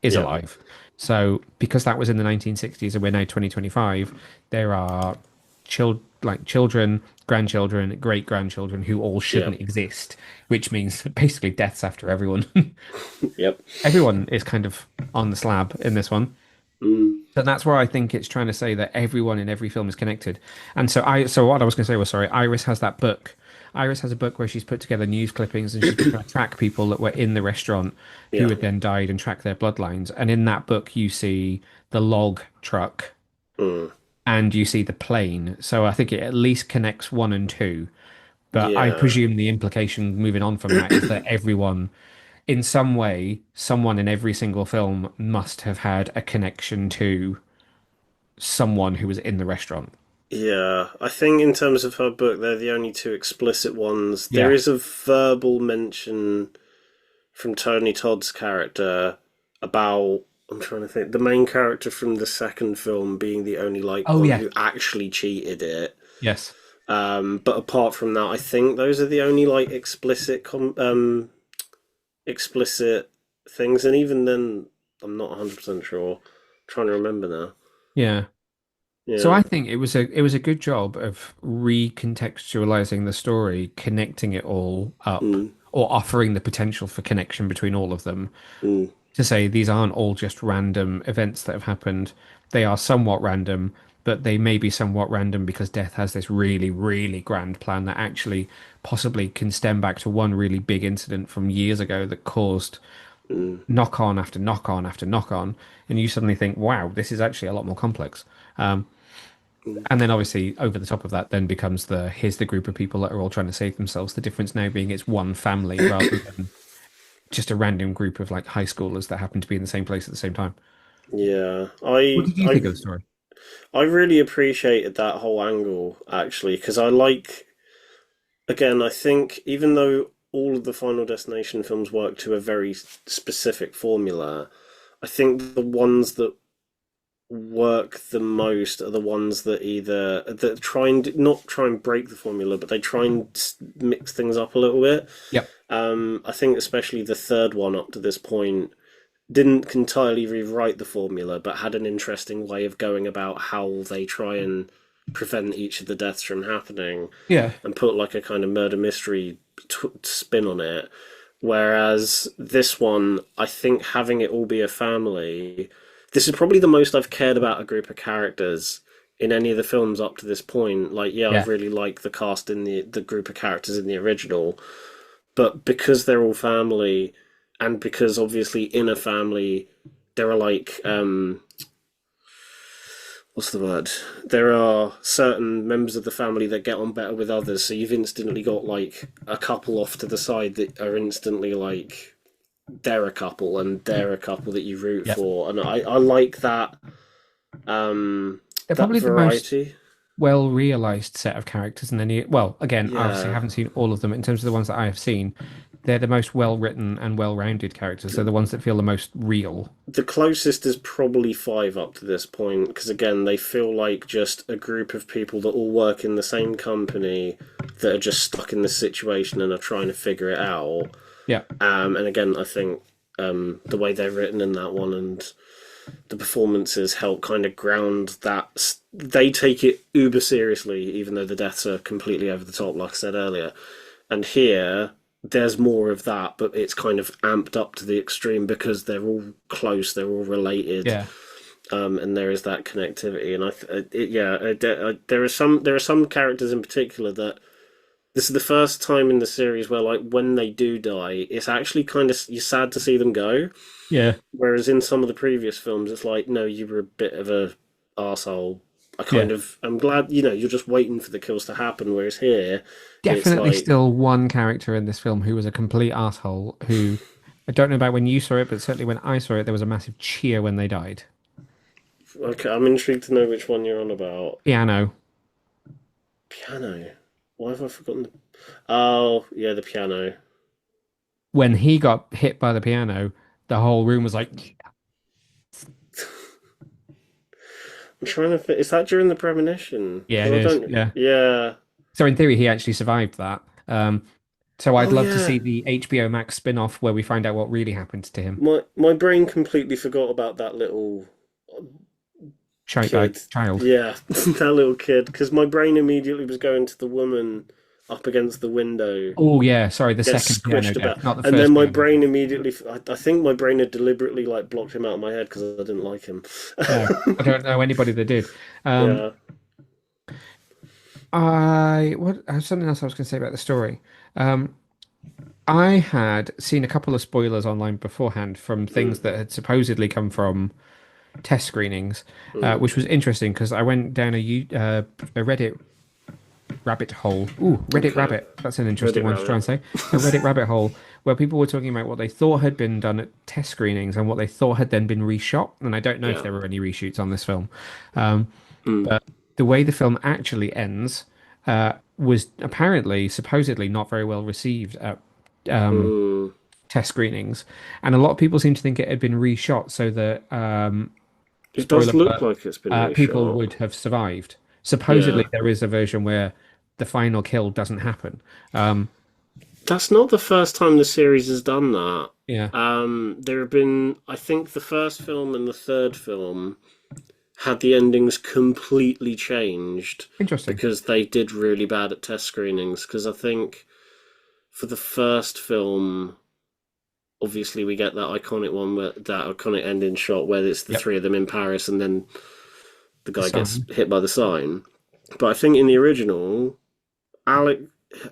is Yeah. alive. So because that was in the 1960s and we're now 2025, there are children, grandchildren, great grandchildren who all Yeah. shouldn't exist, which means basically deaths after everyone. Yep. Everyone is kind of on the slab in this one. Mm. And that's where I think it's trying to say that everyone in every film is connected. And so what I was going to say was, sorry, Iris has that book. Iris has a book where she's put together news clippings and she's been trying to track people that were in the restaurant who Yeah. had then died and track their bloodlines. And in that book, you see the log truck Mm. and you see the plane. So I think it at least connects one and two. But I Yeah. presume the implication moving on from that is that everyone, in some way, someone in every single film must have had a connection to someone who was in the restaurant. Yeah, I think in terms of her book, they're the only two explicit ones. There Yeah. is a verbal mention from Tony Todd's character about, I'm trying to think, the main character from the second film being the only like Oh one yeah. who actually cheated it. Yes. But apart from that, I think those are the only like explicit things, and even then, I'm not 100% sure. I'm trying to remember now. Yeah. So Yeah. I think it was a good job of recontextualizing the story, connecting it all up, Mm, or offering the potential for connection between all of them mm, to say these aren't all just random events that have happened. They are somewhat random, but they may be somewhat random because death has this really, really grand plan that actually possibly can stem back to one really big incident from years ago that caused Mm. knock on after knock on after knock on, and you suddenly think, wow, this is actually a lot more complex. Um, Mm. and then obviously over the top of that then becomes the here's the group of people that are all trying to save themselves. The difference now being it's one family rather than just a random group of like high schoolers that happen to be in the same place at the same time. Yeah, What did you think of the story? I really appreciated that whole angle actually because I like again I think even though all of the Final Destination films work to a very specific formula, I think the ones that work the most are the ones that either that try and not try and break the formula, but they try and mix things up a little bit. Yep. I think especially the third one up to this point didn't entirely rewrite the formula, but had an interesting way of going about how they try and prevent each of the deaths from happening Yeah. and put like a kind of murder mystery spin on it. Whereas this one, I think having it all be a family, this is probably the most I've cared about a group of characters in any of the films up to this point. Like, yeah, Yeah. I've really liked the cast in the group of characters in the original, but because they're all family, and because obviously in a family there are like what's the word? There are certain members of the family that get on better with others, so you've instantly got like a couple off to the side that are instantly like they're a couple and they're a couple that you root Yep. for, and I like um They're that probably the most variety. well realized set of characters in any. Well, again, I obviously Yeah, haven't seen all of them. In terms of the ones that I have seen, they're the most well written and well rounded characters. They're the ones that feel the most real. the closest is probably five up to this point because again they feel like just a group of people that all work in the same company that are just stuck in this situation and are trying to figure it out. Yeah. And again, I think the way they're written in that one and the performances help kind of ground that. They take it uber seriously, even though the deaths are completely over the top, like I said earlier. And here, there's more of that, but it's kind of amped up to the extreme because they're all close, they're all related, Yeah. and there is that connectivity. And there are some characters in particular that this is the first time in the series where like when they do die, it's actually kind of you're sad to see them go. Yeah. Whereas in some of the previous films, it's like, no, you were a bit of a arsehole. Yeah. I'm glad, you're just waiting for the kills to happen. Whereas here, it's Definitely like, still one character in this film who was a complete asshole who I don't know about when you saw it, but certainly when I saw it, there was a massive cheer when they died. okay, I'm intrigued to know which one you're on about. Piano. Piano. Why have I forgotten? Oh, yeah, the piano. When he got hit by the piano, the whole room was like, I'm trying to think. Is that during the premonition? yeah, Because it I is. don't. Yeah. Yeah. So in theory, he actually survived that. So I'd Oh, love to see yeah. the HBO Max spin-off where we find out what really happened to him. My brain completely forgot about that little kid. Child. Yeah, that little kid. Because my brain immediately was going to the woman up against the window, Oh yeah, sorry, the gets second piano squished about, death, not the and then first my piano brain death. immediately. I think my brain had deliberately like blocked him out of my head because I didn't like him. Oh, I don't know anybody that did. Um, Yeah. I what something else I was going to say about the story. Um, I had seen a couple of spoilers online beforehand from things Mm, that had supposedly come from test screenings, mm. which was interesting because I went down a Reddit rabbit hole. Ooh, Reddit Okay. rabbit. That's an interesting Reddit one to try and rabbit. say. A Reddit rabbit hole where people were talking about what they thought had been done at test screenings and what they thought had then been reshot. And I don't know if Yeah. there were any reshoots on this film. Um, Mm, but the way the film actually ends was apparently, supposedly, not very well received at mm. test screenings, and a lot of people seem to think it had been reshot so that It does spoiler look alert, like it's been people reshot. would have survived. Supposedly, Yeah. there is a version where the final kill doesn't happen. Um, That's not the first time the series has done that. yeah, There have been, I think, the first film and the third film had the endings completely changed interesting. because they did really bad at test screenings. Because I think for the first film, obviously we get that iconic one where that iconic ending shot where it's the Yep, three of them in Paris and then the the guy gets sign. hit by the sign. But I think in the original, Alex,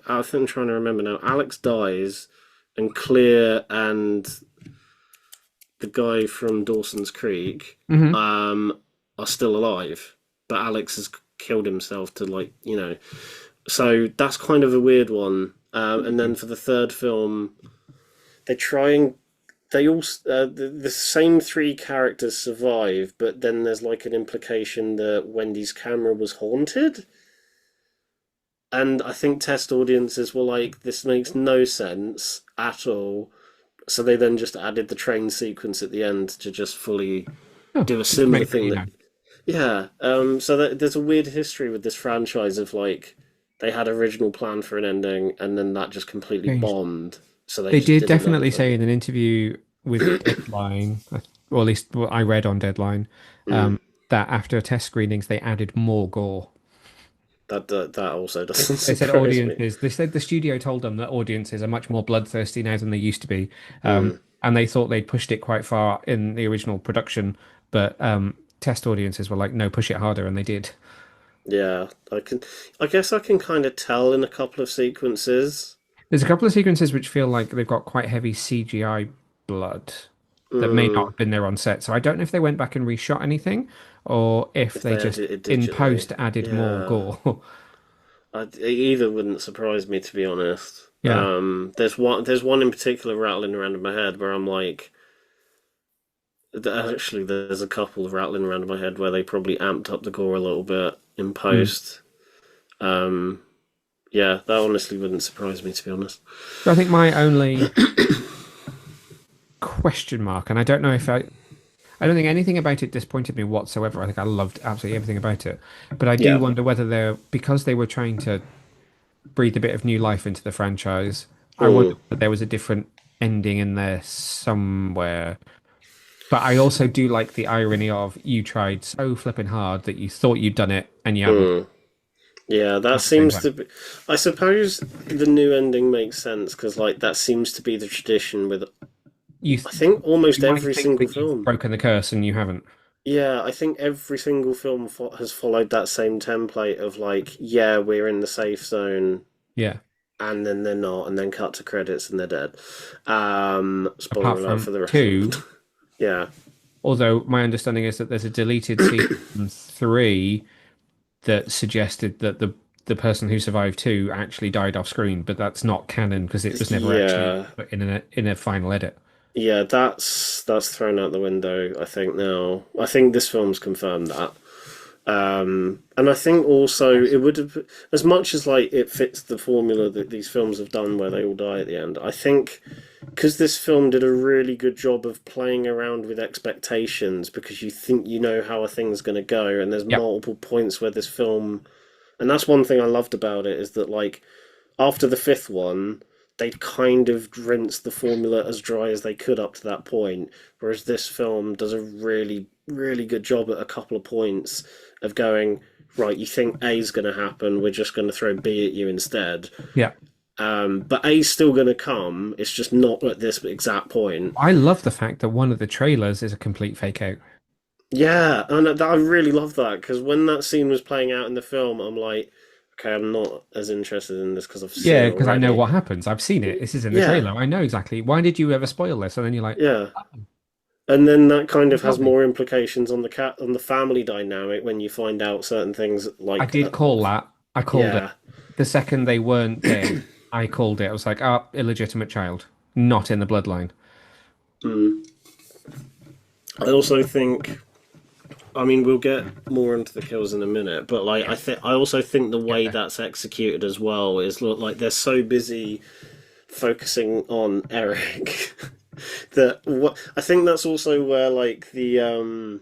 I think I'm trying to remember now. Alex dies, and Clear and the guy from Dawson's Creek, Hmm. um, are still alive, but Alex has killed himself to like So that's kind of a weird one. And then for the third film, they try and they all the same three characters survive, but then there's like an implication that Wendy's camera was haunted. And I think test audiences were like, this makes no sense at all. So they then just added the train sequence at the end to just fully Oh, do a just to similar make it, thing that, yeah. So there's a weird history with this franchise of like, they had original plan for an ending and then that just completely changed. bombed. So they They just did did another definitely film. say in an interview with Deadline, or at least what I read on Deadline, Mm. that after test screenings they added more gore. That also doesn't They said surprise me. audiences. They said the studio told them that audiences are much more bloodthirsty now than they used to be, Mm. and they thought they'd pushed it quite far in the original production, but test audiences were like, "No, push it harder," and they did. Yeah, I guess I can kind of tell in a couple of sequences. There's a couple of sequences which feel like they've got quite heavy CGI blood that may not Mm. have been there on set. So I don't know if they went back and reshot anything, or if If they they just edit it in digitally. post added more Yeah. gore. Either wouldn't surprise me to be honest. Yeah. There's one in particular rattling around in my head where I'm like, actually, there's a couple rattling around in my head where they probably amped up the gore a little bit in Mm. post. Um, yeah, that honestly wouldn't surprise me to be honest. So I think my only question mark, and I don't know if I don't think anything about it disappointed me whatsoever. I think I loved absolutely everything about it. But I do Yeah. wonder whether because they were trying to breathe a bit of new life into the franchise, I wonder Mm. whether there was a different ending in there somewhere. But I also do like the irony of you tried so flipping hard that you thought you'd done it and you hadn't Mm. Yeah, that at the same seems time. to be. I suppose the new ending makes sense because, like, that seems to be the tradition with, You I th think, almost you might every think single that you've film. broken the curse and you haven't. Yeah, I think every single film has followed that same template of, like, yeah, we're in the safe zone, Yeah. and then they're not, and then cut to credits and they're dead. Spoiler Apart alert from for the rest of two, them. Yeah. although my understanding is that there's a deleted scene from three that suggested that the person who survived two actually died off screen, but that's not canon because it was never actually Yeah. put in a final edit. Yeah, that's thrown out the window, I think now. I think this film's confirmed that. And I think also Yes. it would have, as much as like it fits the formula that these films have done where they all die at the end, I think because this film did a really good job of playing around with expectations because you think you know how a thing's going to go, and there's Yep. multiple points where this film, and that's one thing I loved about it is that like after the fifth one, they'd kind of rinsed the formula as dry as they could up to that point. Whereas this film does a really, really good job at a couple of points of going, right, you think A's going to happen, we're just going to throw B at you instead. Yeah. But A's still going to come, it's just not at this exact point. I love the fact that one of the trailers is a complete fake out. Yeah, and I really love that because when that scene was playing out in the film, I'm like, okay, I'm not as interested in this because I've seen Yeah, it because I know already. what happens. I've seen it. This is in the Yeah, trailer. I know exactly. Why did you ever spoil this? And then you're like, yeah. And then that kind you of has got me. more implications on the family dynamic when you find out certain things I like did call that. I called it. yeah. The second they weren't dead, I called it. I was like, oh, illegitimate child, not in the bloodline. Mm. I also think, I mean, we'll get more into the kills in a minute, but like Yes. I also think the Get way there. that's executed as well is like they're so busy focusing on Eric that what I think that's also where like the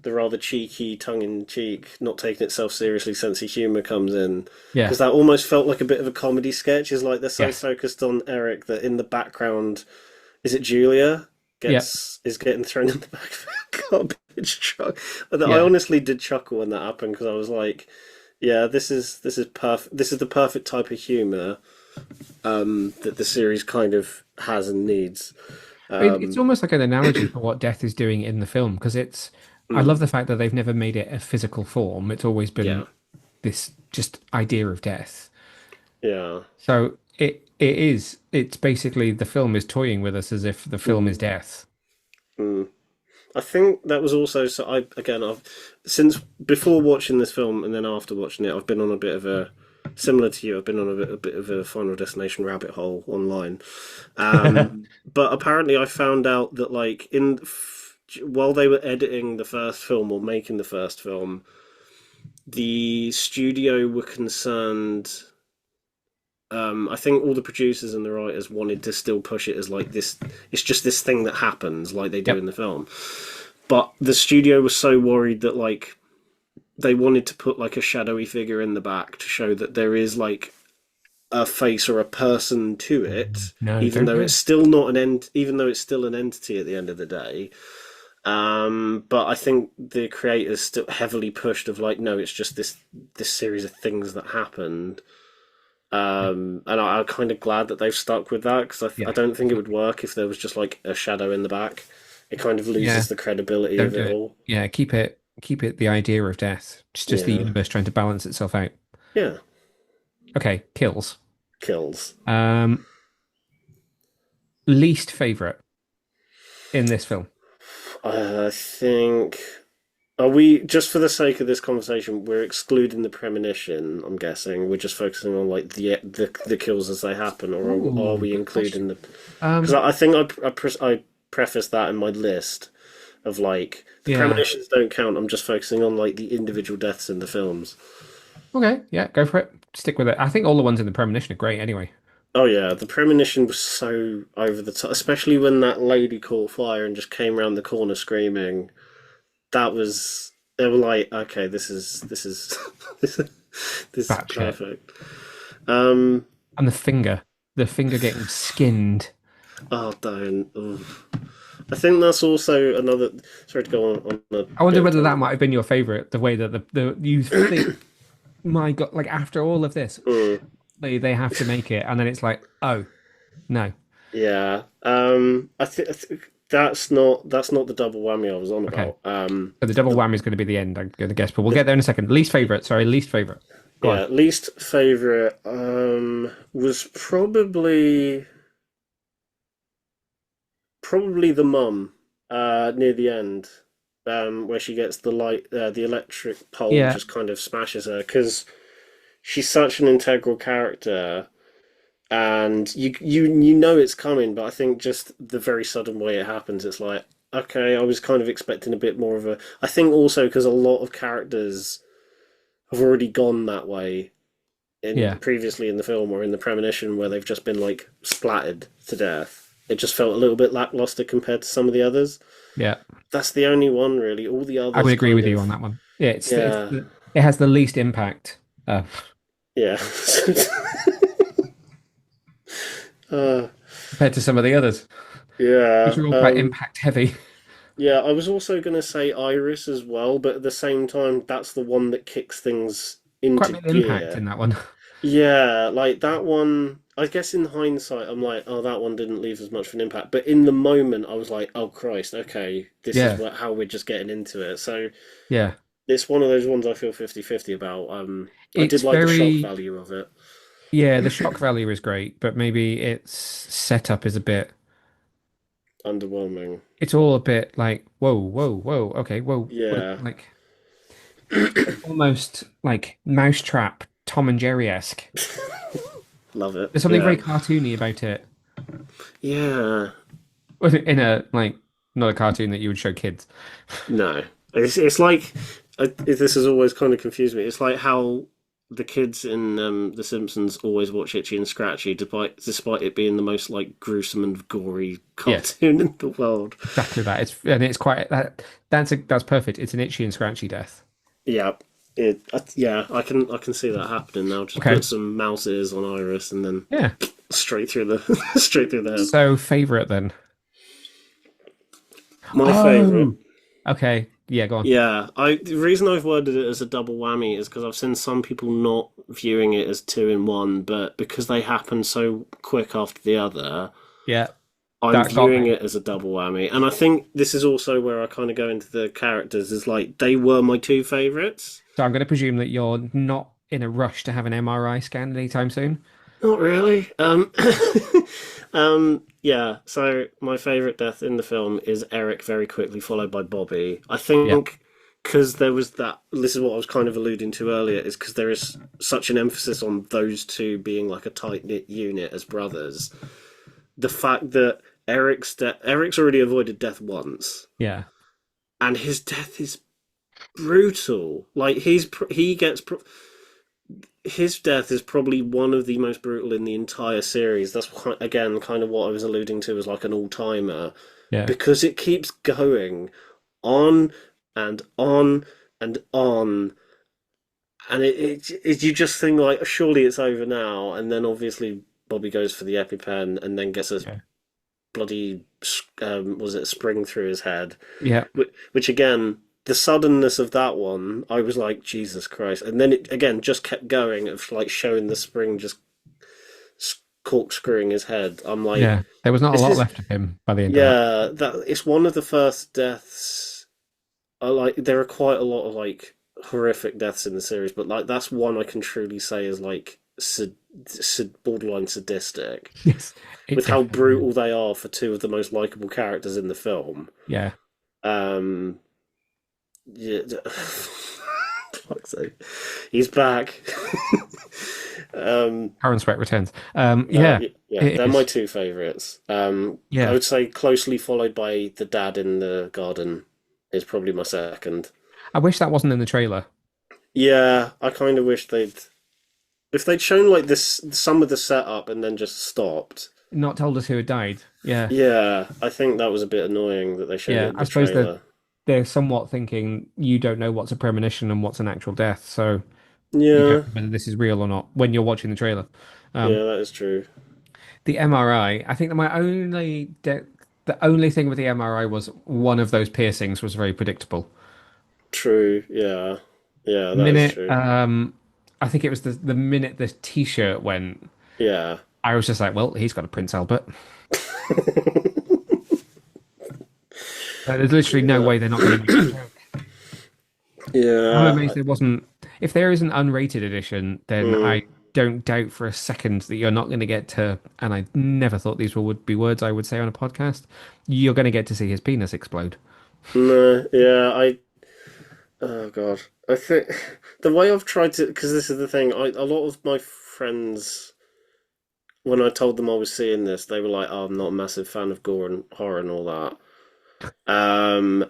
rather cheeky, tongue in cheek, not taking itself seriously sense of humor comes in. Yeah. Because that almost felt like a bit of a comedy sketch. Is like they're so Yes. focused on Eric that in the background, is it Julia Yeah. is getting thrown in the back of a garbage truck? I Yeah. honestly did chuckle when that happened because I was like, yeah, this is perfect. This is the perfect type of humor that the series kind of has and needs. It's Um, almost like an analogy for what death is doing in the film because I mm, love the fact that they've never made it a physical form. It's always been yeah, this just idea of death. yeah. So it's basically the film is toying with us as if the film is Mm. death. Mm. I think that was also so. I've since before watching this film and then after watching it, I've been on a bit of a similar to you. I've been on a bit of a Final Destination rabbit hole online. But apparently, I found out that while they were editing the first film or making the first film, the studio were concerned. I think all the producers and the writers wanted to still push it as like this. It's just this thing that happens, like they do Yep. in the film. But the studio was so worried that like they wanted to put like a shadowy figure in the back to show that there is like a face or a person to it, No, even don't though do it's it. still not an end, even though it's still an entity at the end of the day. But I think the creators still heavily pushed of like, no, it's just this series of things that happened. And I'm kind of glad that they've stuck with that because I Yeah. don't think it would work if there was just like a shadow in the back. It kind of Yeah. loses the credibility Don't of do it it. all. Yeah. Keep it the idea of death. It's just the Yeah, universe trying to balance itself out. yeah, Okay. Kills. kills. Um, least favorite in this film. I think. Are we just for the sake of this conversation? We're excluding the premonition. I'm guessing we're just focusing on like the kills as they happen, or are Ooh, we good question. including the? Because Um, I think I prefaced that in my list of like the yeah. premonitions don't count. I'm just focusing on like the individual deaths in the films. Okay. Yeah. Go for it. Stick with it. I think all the ones in the premonition are great anyway. Oh yeah, the premonition was so over the top, especially when that lady caught fire and just came around the corner screaming. That was they were like, okay, this is this is Batshit. perfect. Um, And the finger getting skinned. oh, don't. Oof. I think that's also another. Sorry to go on a I bit wonder of whether that tangent. might have been your favorite, the way that the you think, my God, like after all of this, Mm, they have to make it, and then it's like, oh no. yeah. I think that's not the double whammy I was on Okay. about. So the double The whammy is going to be the end, I'm going to guess, but we'll get there in a second. Least favorite, sorry, least favorite. Go on. yeah, least favorite was probably the mum near the end, where she gets the electric pole Yeah, just kind of smashes her because she's such an integral character, and you know it's coming, but I think just the very sudden way it happens, it's like okay, I was kind of expecting a bit more of a. I think also because a lot of characters have already gone that way in yeah, previously in the film or in the premonition where they've just been like splattered to death. It just felt a little bit lackluster compared to some of the others. yeah. That's the only one really. All the I would others agree kind with you of on that one. Yeah, yeah, it has the least impact uh, yeah. uh, compared to some of the others, which yeah. are all quite impact heavy. Yeah, I was also gonna say Iris as well, but at the same time, that's the one that kicks things Quite into a bit of impact gear. in that one. Yeah, like that one. I guess in hindsight, I'm like, oh, that one didn't leave as much of an impact. But in the moment, I was like, oh Christ, okay, this is Yeah, how we're just getting into it. So yeah. it's one of those ones I feel 50-50 about. I did It's like the shock very, value of it. yeah, the shock value is great, but maybe its setup is a bit, Underwhelming. it's all a bit like, whoa, whoa, whoa, okay, whoa, what, Yeah, like, almost like Mousetrap, Tom and Jerry-esque. love it. There's something Yeah, very cartoony about it. yeah. In a, like, not a cartoon that you would show kids. No, it's like this has always kind of confused me. It's like how the kids in The Simpsons always watch Itchy and Scratchy, despite it being the most like gruesome and gory Yes, cartoon in the world. exactly that. It's quite that's perfect. It's an itchy and scratchy death. Yeah, yeah, I can see that happening now. Just Okay. put some mouse ears on Iris and then Yeah. straight through the straight through the head. So favorite then. My favorite. Oh. Okay. Yeah, go on. Yeah, I the reason I've worded it as a double whammy is because I've seen some people not viewing it as two in one, but because they happen so quick after the other, Yeah, I'm that got viewing me. it as a double whammy. And I think this is also where I kind of go into the characters, is like they were my two favorites. So I'm going to presume that you're not in a rush to have an MRI scan anytime soon. Not really. Yeah, so my favorite death in the film is Eric, very quickly followed by Bobby. I Yeah. think because there was that, this is what I was kind of alluding to earlier, is because there is such an emphasis on those two being like a tight knit unit as brothers. The fact that Eric's already avoided death once, Yeah. and his death is brutal. Like he gets his death is probably one of the most brutal in the entire series. That's again kind of what I was alluding to as like an all timer, Yeah. because it keeps going on and on and on, and you just think like surely it's over now, and then obviously Bobby goes for the EpiPen and then gets a Yeah. bloody was it a spring through his head, Yeah. which again, the suddenness of that one, I was like, Jesus Christ. And then it again just kept going of like showing the spring just corkscrewing his head. I'm like, Yeah. There was not a this lot is, left of him by the end of that. yeah, that it's one of the first deaths. I like, there are quite a lot of like horrific deaths in the series, but like that's one I can truly say is like borderline sadistic Yes. It with how definitely is. brutal they are for two of the most likable characters in the film. Yeah. Um, Yeah, fuck's sake, he's back. um, Current Sweat returns. Yeah. yeah, It they're my is. two favorites. I Yeah. would say closely followed by the dad in the garden is probably my second. I wish that wasn't in the trailer. Yeah, I kind of wish if they'd shown like this some of the setup and then just stopped. Not told us who had died. Yeah. Yeah, I think that was a bit annoying that they showed it Yeah. in I the suppose that trailer. they're somewhat thinking you don't know what's a premonition and what's an actual death, so you don't Yeah, know whether this is real or not when you're watching the trailer. Um, yeah, that is true. the MRI, I think that the only thing with the MRI was one of those piercings was very predictable. True. Yeah, yeah, that is Minute, true. I think it was the minute the t-shirt went, Yeah. I was just like, well, he's got a Prince Albert. There's literally no Yeah. way they're not going to make that joke. I'm Yeah. amazed there wasn't. If there is an unrated edition, then Mm, I don't doubt for a second that you're not going to get to. And I never thought these would be words I would say on a podcast. You're going to get to see his penis explode. no, yeah, oh God. I think the way I've tried to, because this is the thing, a lot of my friends, when I told them I was seeing this, they were like, "Oh, I'm not a massive fan of gore and horror and all that." Um,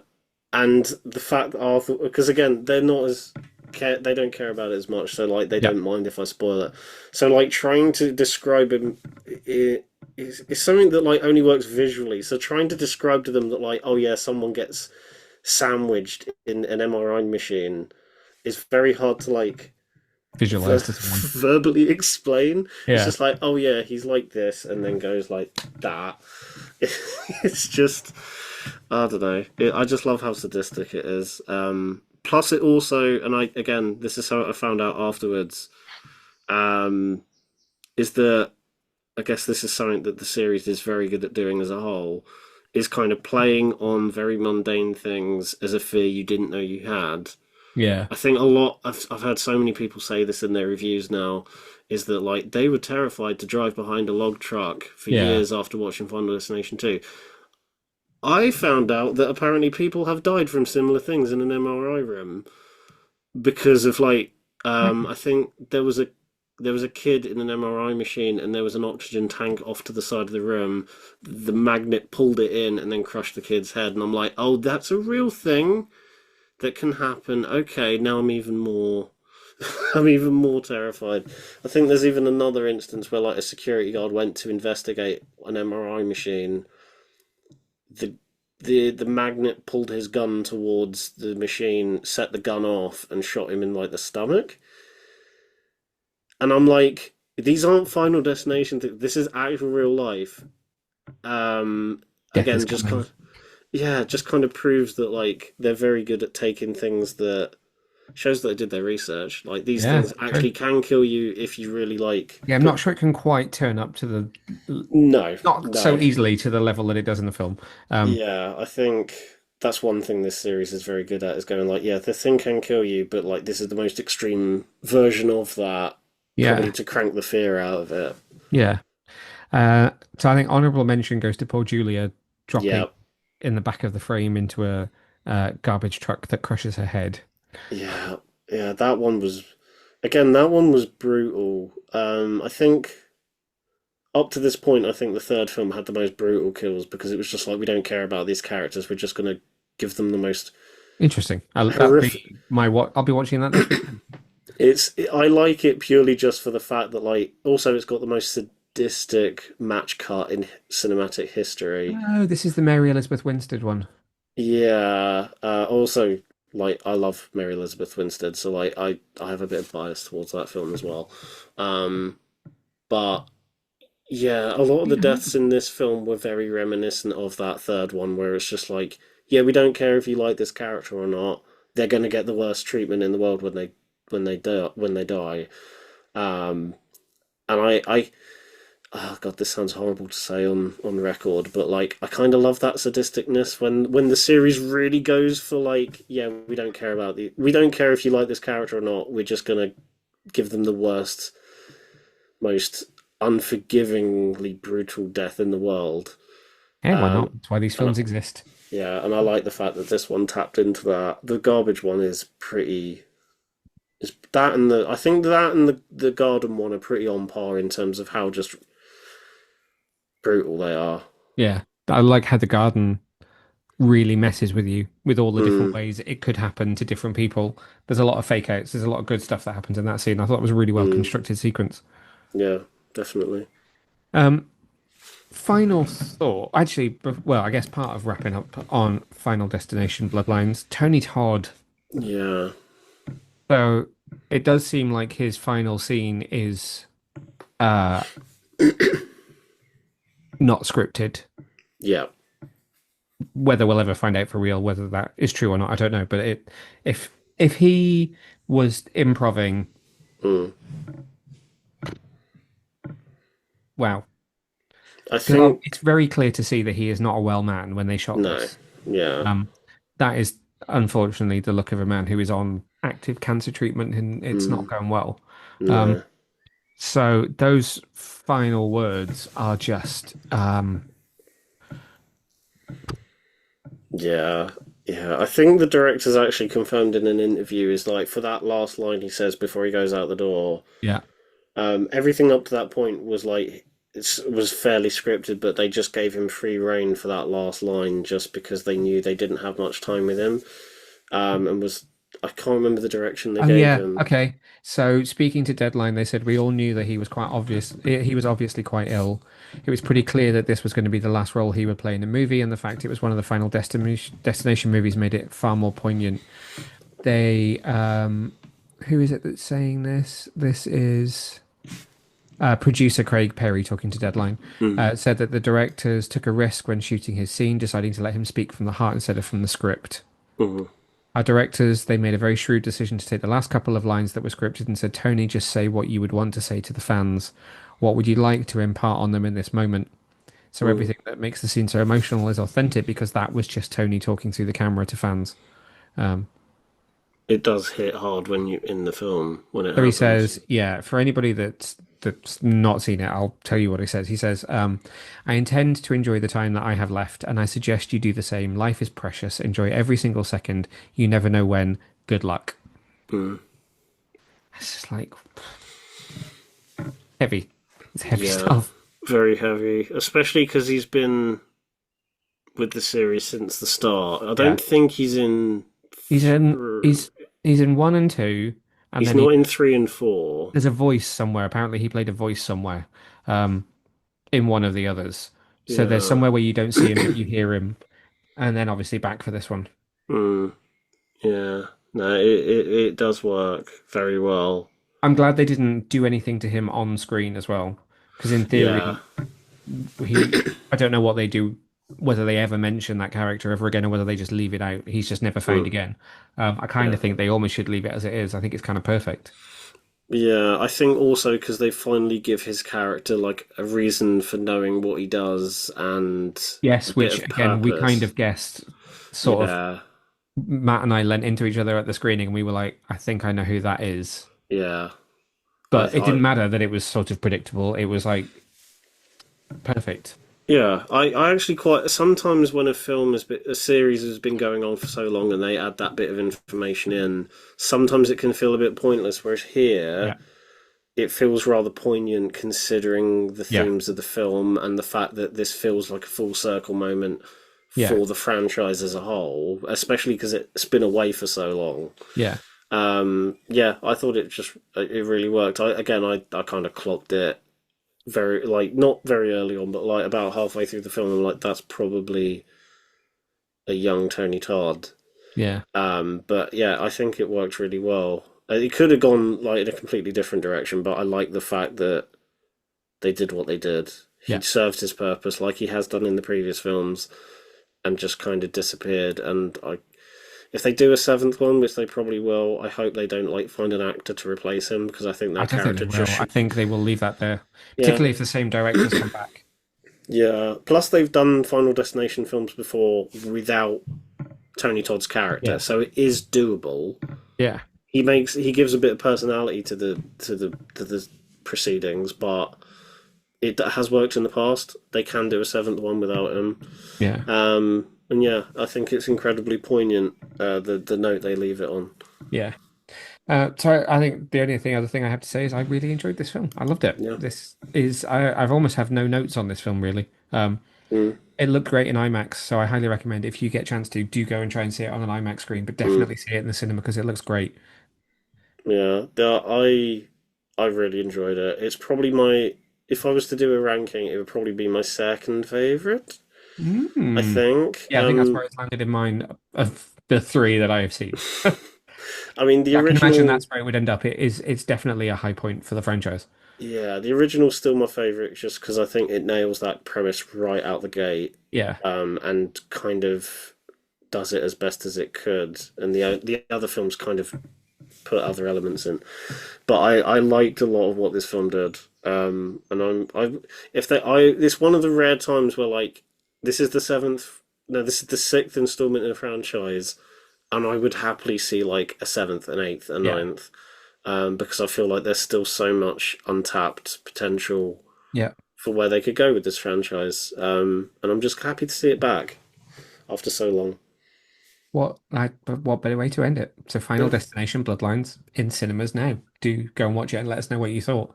and the fact that Arthur, because again, they're not as they don't care about it as much, so like they Yeah, don't mind if I spoil it. So like trying to describe him is something that like only works visually. So trying to describe to them that like, oh yeah, someone gets sandwiched in an MRI machine is very hard to like visualized to someone. verbally explain. It's Yeah, just like, oh yeah, he's like this, and then goes like that. It's just, I don't know. I just love how sadistic it is. Plus, it also, and I again, this is how I found out afterwards. Um, is that I guess this is something that the series is very good at doing as a whole. Is kind of playing on very mundane things as a fear you didn't know you had. yeah, I think a lot. I've heard so many people say this in their reviews now. Is that like they were terrified to drive behind a log truck for yeah. years after watching Final Destination 2. I found out that apparently people have died from similar things in an MRI room because of like I think there was a kid in an MRI machine and there was an oxygen tank off to the side of the room. The magnet pulled it in and then crushed the kid's head, and I'm like, oh, that's a real thing that can happen. Okay, now I'm even more I'm even more terrified. I think there's even another instance where like a security guard went to investigate an MRI machine. The the magnet pulled his gun towards the machine, set the gun off, and shot him in like the stomach. And I'm like, these aren't Final Destination things. This is actual real life. Death is Again, just coming. kind of, yeah, just kind of proves that like they're very good at taking things that shows that they did their research. Like these Yeah, things true. actually can kill you if you really like Yeah, I'm not put. sure it can quite turn up to the No, not so no. easily to the level that it does in the film. Um, Yeah, I think that's one thing this series is very good at is going like, yeah, the thing can kill you, but like this is the most extreme version of that, probably yeah, to crank the fear out of it. yeah. Uh, so I think honorable mention goes to poor Julia dropping Yeah, in the back of the frame into a garbage truck that crushes her head. yeah, yeah. That one was again. That one was brutal. I think up to this point, I think the third film had the most brutal kills because it was just like we don't care about these characters. We're just gonna give them the most Interesting. That'll horrific. be my what I'll be watching that this weekend. I like it purely just for the fact that like also it's got the most sadistic match cut in cinematic history. Oh, this is the Mary Elizabeth Winstead one. Yeah. Also, like I love Mary Elizabeth Winstead, so like I have a bit of bias towards that film as well. Um, but yeah, a lot of the deaths in this film were very reminiscent of that third one, where it's just like, yeah, we don't care if you like this character or not. They're gonna get the worst treatment in the world when they die. Um, and I oh god, this sounds horrible to say on record, but like I kind of love that sadisticness when the series really goes for like, yeah, we don't care if you like this character or not. We're just gonna give them the worst, most unforgivingly brutal death in the world. Yeah, why not? Um, That's why these and films exist. yeah, and I like the fact that this one tapped into that. The garbage one is pretty. Is that and the I think that and the garden one are pretty on par in terms of how just brutal they are. Yeah, I like how the garden really messes with you with all the different Mm, ways it could happen to different people. There's a lot of fake outs. There's a lot of good stuff that happens in that scene. I thought it was a really well mm, constructed sequence. yeah, definitely. Um, Final thought. Actually, well, I guess part of wrapping up on Final Destination Bloodlines, Tony Todd. Yeah, So it does seem like his final scene is uh not scripted. yeah, Whether we'll ever find out for real whether that is true or not, I don't know. But if he was improving, mm. wow, I because think it's very clear to see that he is not a well man when they shot no, this. yeah, Um, that is unfortunately the look of a man who is on active cancer treatment and it's not mm, going well. Um, no, so those final words are just yeah, yeah. I think the director's actually confirmed in an interview is like for that last line he says before he goes out the door. yeah. Everything up to that point was like was fairly scripted, but they just gave him free rein for that last line just because they knew they didn't have much time with him. And was I can't remember the direction they Oh gave yeah. him. Okay. So speaking to Deadline, they said we all knew that he was quite obvious. He was obviously quite ill. It was pretty clear that this was going to be the last role he would play in a movie, and the fact it was one of the final destination movies made it far more poignant. They, who is it that's saying this? This is producer Craig Perry talking to Deadline. Mm, Said that the directors took a risk when shooting his scene, deciding to let him speak from the heart instead of from the script. mm, Our directors, they made a very shrewd decision to take the last couple of lines that were scripted and said, Tony, just say what you would want to say to the fans. What would you like to impart on them in this moment? So mm. everything that makes the scene so emotional is authentic because that was just Tony talking through the camera to fans. Um, It does hit hard when you in the film when it so he happens. says, yeah, for anybody that's not seen it, I'll tell you what he says. He says, I intend to enjoy the time that I have left, and I suggest you do the same. Life is precious. Enjoy every single second. You never know when. Good luck. Mm. It's just like heavy. It's heavy Yeah, stuff. very heavy, especially because he's been with the series since the start. I Yeah. don't think he's in. He's in Th- he's in one and two, and he's then not in 3 and 4. there's a voice somewhere. Apparently he played a voice somewhere, um, in one of the others. So there's Yeah. somewhere where you don't see him but you hear him, and then obviously back for this one. Mm, yeah. No, it does work very well. I'm glad they didn't do anything to him on screen as well, because in Yeah. theory he I don't know what they do, whether they ever mention that character ever again or whether they just leave it out. He's just never found Mm, again. I kind yeah. of think they almost should leave it as it is. I think it's kind of perfect. Yeah, I think also because they finally give his character like a reason for knowing what he does and a Yes, bit which of again we kind purpose. of guessed. Sort of, Yeah. Matt and I leant into each other at the screening, and we were like, "I think I know who that is." Yeah. I But it I didn't matter that it was sort of predictable. It was like perfect. Yeah, I actually quite sometimes when a series has been going on for so long and they add that bit of information in, sometimes it can feel a bit pointless. Whereas here, Yeah. it feels rather poignant considering the Yeah. themes of the film and the fact that this feels like a full circle moment Yeah. for the franchise as a whole, especially because it's been away for so long. Yeah. Yeah, I thought it really worked. I kind of clocked it very like not very early on, but like about halfway through the film. I'm like, that's probably a young Tony Todd. Yeah. But yeah, I think it worked really well. It could have gone like in a completely different direction, but I like the fact that they did what they did. He Yeah. served his purpose like he has done in the previous films, and just kind of disappeared. If they do a seventh one, which they probably will, I hope they don't like find an actor to replace him because I think I that don't think they character just will. I should. think they will leave that there, Yeah, particularly if the same directors come back. yeah. Plus, they've done Final Destination films before without Tony Todd's character, Yeah. so it is doable. Yeah. He gives a bit of personality to the proceedings, but it has worked in the past. They can do a seventh one without him. Yeah. And yeah, I think it's incredibly poignant. The note they leave it on. Yeah. So I think the only other thing I have to say is I really enjoyed this film. I loved it. Yeah. I've almost have no notes on this film really. Mm, It looked great in IMAX, so I highly recommend if you get a chance to do go and try and see it on an IMAX screen, but mm, definitely see it in the cinema because it looks great. yeah. I really enjoyed it. It's probably my if I was to do a ranking, it would probably be my second favorite. I Mm. think. Yeah, I think that's where it's landed in mine of the three that I have seen. I mean, the I can imagine original. that's where it would end up. It's definitely a high point for the franchise. Yeah, the original's still my favorite, just because I think it nails that premise right out the gate, Yeah. and kind of does it as best as it could. And the other films kind of put other elements in, but I liked a lot of what this film did. And I if they I it's one of the rare times where like this is the seventh no this is the sixth installment in a franchise, and I would happily see like a seventh, an eighth, a Yeah. ninth, because I feel like there's still so much untapped potential Yeah. for where they could go with this franchise. And I'm just happy to see it back after so long. What better way to end it? So Final Yeah. Destination Bloodlines in cinemas now. Do go and watch it and let us know what you thought.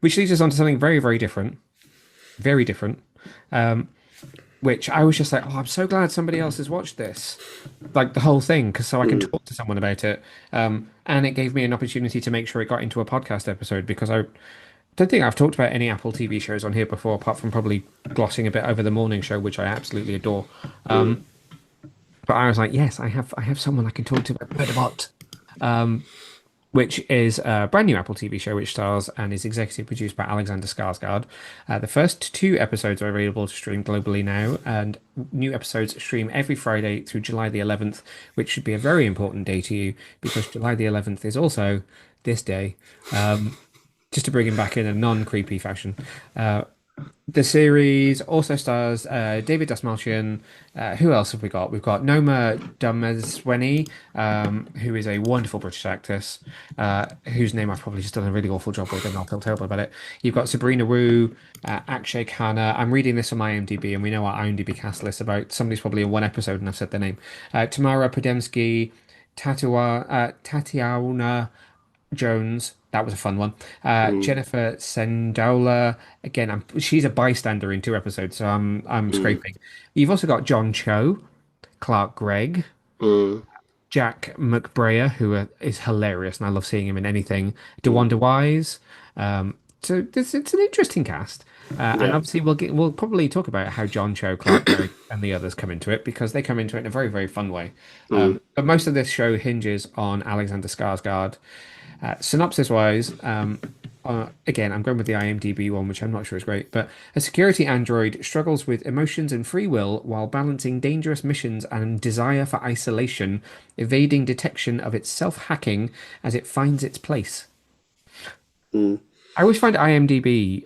Which leads us on to something very, very different. Very different. Um, which I was just like, oh, I'm so glad somebody else has watched this. Like the whole thing, because so I can Mm, talk to someone about it. And it gave me an opportunity to make sure it got into a podcast episode because I don't think I've talked about any Apple TV shows on here before, apart from probably glossing a bit over the morning show, which I absolutely adore. mm, But I was like, yes, I have someone I can talk to about MurderBot, which is a brand new Apple TV show which stars and is executive produced by Alexander Skarsgård. The first two episodes are available to stream globally now, and new episodes stream every Friday through July the 11th, which should be a very important day to you because July the 11th is also this day. Just to bring him back in a non-creepy fashion. The series also stars David Dastmalchian. Who else have we got? We've got Noma Dumezweni, who is a wonderful British actress, whose name I've probably just done a really awful job with, and I'll feel terrible about it. You've got Sabrina Wu, Akshay Khanna. I'm reading this on my IMDb, and we know our IMDb cast list about somebody's probably in one episode, and I've said their name. Tamara Podemski, Tatiana Jones. That was a fun one. mm, Jennifer Sendola. Again, she's a bystander in two episodes, so I'm mm, scraping. You've also got John Cho, Clark Gregg, mm, Jack McBrayer, who is hilarious, and I love seeing him in anything. mm. DeWanda Wise. So it's an interesting cast, and Yeah. obviously we'll probably talk about how John Cho, Clark Gregg, and the others come into it because they come into it in a very very fun way. Mm, But most of this show hinges on Alexander Skarsgård. Synopsis wise, again, I'm going with the IMDb one, which I'm not sure is great, but a security android struggles with emotions and free will while balancing dangerous missions and desire for isolation, evading detection of its self-hacking as it finds its place. mm. I always find IMDb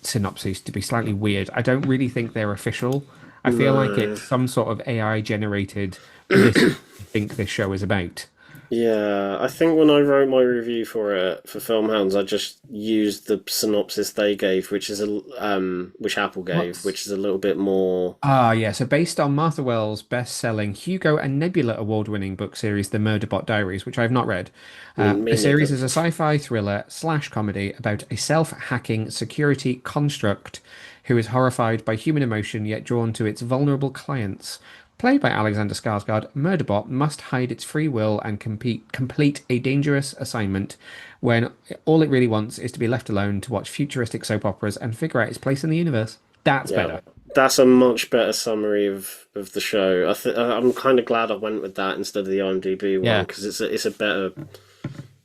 synopses to be slightly weird. I don't really think they're official. I feel like No. it's some sort of AI generated, this is what I think this show is about. Yeah, I think when I wrote my review for it for Filmhounds, I just used the synopsis they gave, which Apple gave, What's which is a little bit more. Yeah. So based on Martha Wells' best-selling Hugo and Nebula award-winning book series, The Murderbot Diaries, which I have not read, the Me series neither. is a sci-fi thriller slash comedy about a self-hacking security construct who is horrified by human emotion yet drawn to its vulnerable clients. Played by Alexander Skarsgård, Murderbot must hide its free will and complete a dangerous assignment when all it really wants is to be left alone to watch futuristic soap operas and figure out its place in the universe. That's Yeah, better. that's a much better summary of the show. I'm kind of glad I went with that instead of the IMDb one Yeah. because it's a better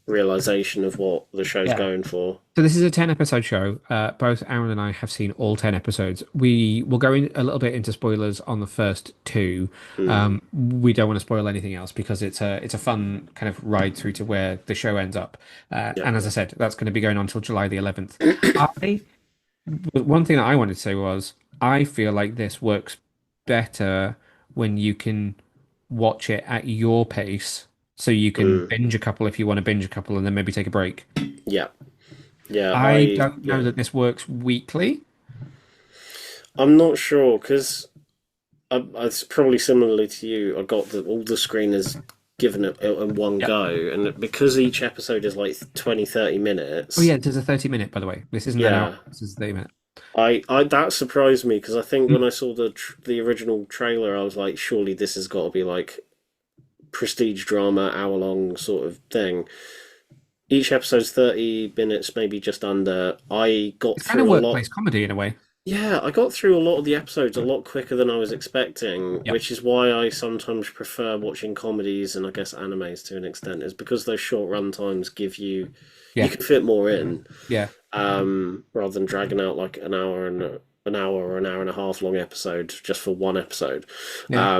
realization of what the show's Yeah. going for. So this is a 10 episode show. Both Aaron and I have seen all 10 episodes. We will go in a little bit into spoilers on the first two. Mm, We don't want to spoil anything else because it's a fun kind of ride through to where the show ends up. yeah. And as I said, that's going to be going on till July the 11th. I One thing that I wanted to say was I feel like this works better when you can watch it at your pace. So you can Mm, binge a couple if you want to binge a couple and then maybe take a break. yeah. Yeah, I don't know yeah. that this works weekly. I'm not sure because it's probably similarly to you. I got all the screeners given it in one Yep. go, and because each episode is like 20, 30 Oh minutes. yeah, there's a 30-minute, by the way. This isn't an hour. Yeah, This is a 30 minute. I that surprised me because I think Mm. when I saw the original trailer, I was like, surely this has got to be like prestige drama, hour long sort of thing. Each episode's 30 minutes, maybe just under. I got It's kind of through a lot. workplace comedy in a way. Yeah, I got through a lot of the episodes a lot quicker than I was expecting, Yep. which is why I sometimes prefer watching comedies and I guess animes to an extent, is because those short run times give you Yeah. can fit more in, Yeah. rather than dragging out like an hour or an hour and a half long episode just for one episode. Yeah.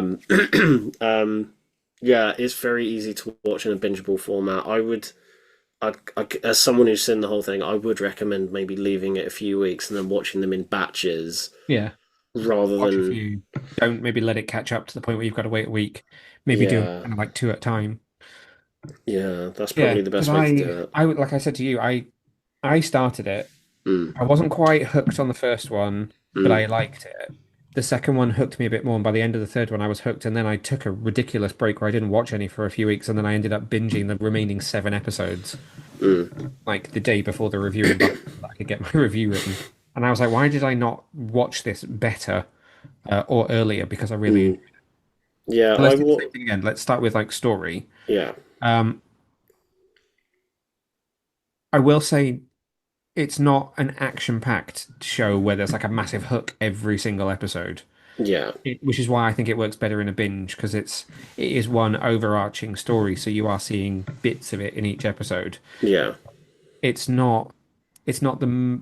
Um, yeah, it's very easy to watch in a bingeable format. As someone who's seen the whole thing, I would recommend maybe leaving it a few weeks and then watching them in batches Yeah. rather Watch a than, few. Don't maybe let it catch up to the point where you've got to wait a week. Maybe do yeah, kind of like two at a time. yeah, that's Yeah, probably the because best way to do it. like I said to you, I started it. Mm, I wasn't quite hooked on the first one, but mm, I liked it. The second one hooked me a bit more, and by the end of the third one, I was hooked. And then I took a ridiculous break where I didn't watch any for a few weeks, and then I ended up binging the remaining seven episodes mm, like the day before the reviewing button so that I could get my review written. And I was like, why did I not watch this better or earlier? Because I really. mm. Yeah, So let's do the same thing again. Let's start with like story. yeah, Um, I will say it's not an action-packed show where there's like a massive hook every single episode. yeah, Which is why I think it works better in a binge because it is one overarching story, so you are seeing bits of it in each episode. yeah. It's not it's not the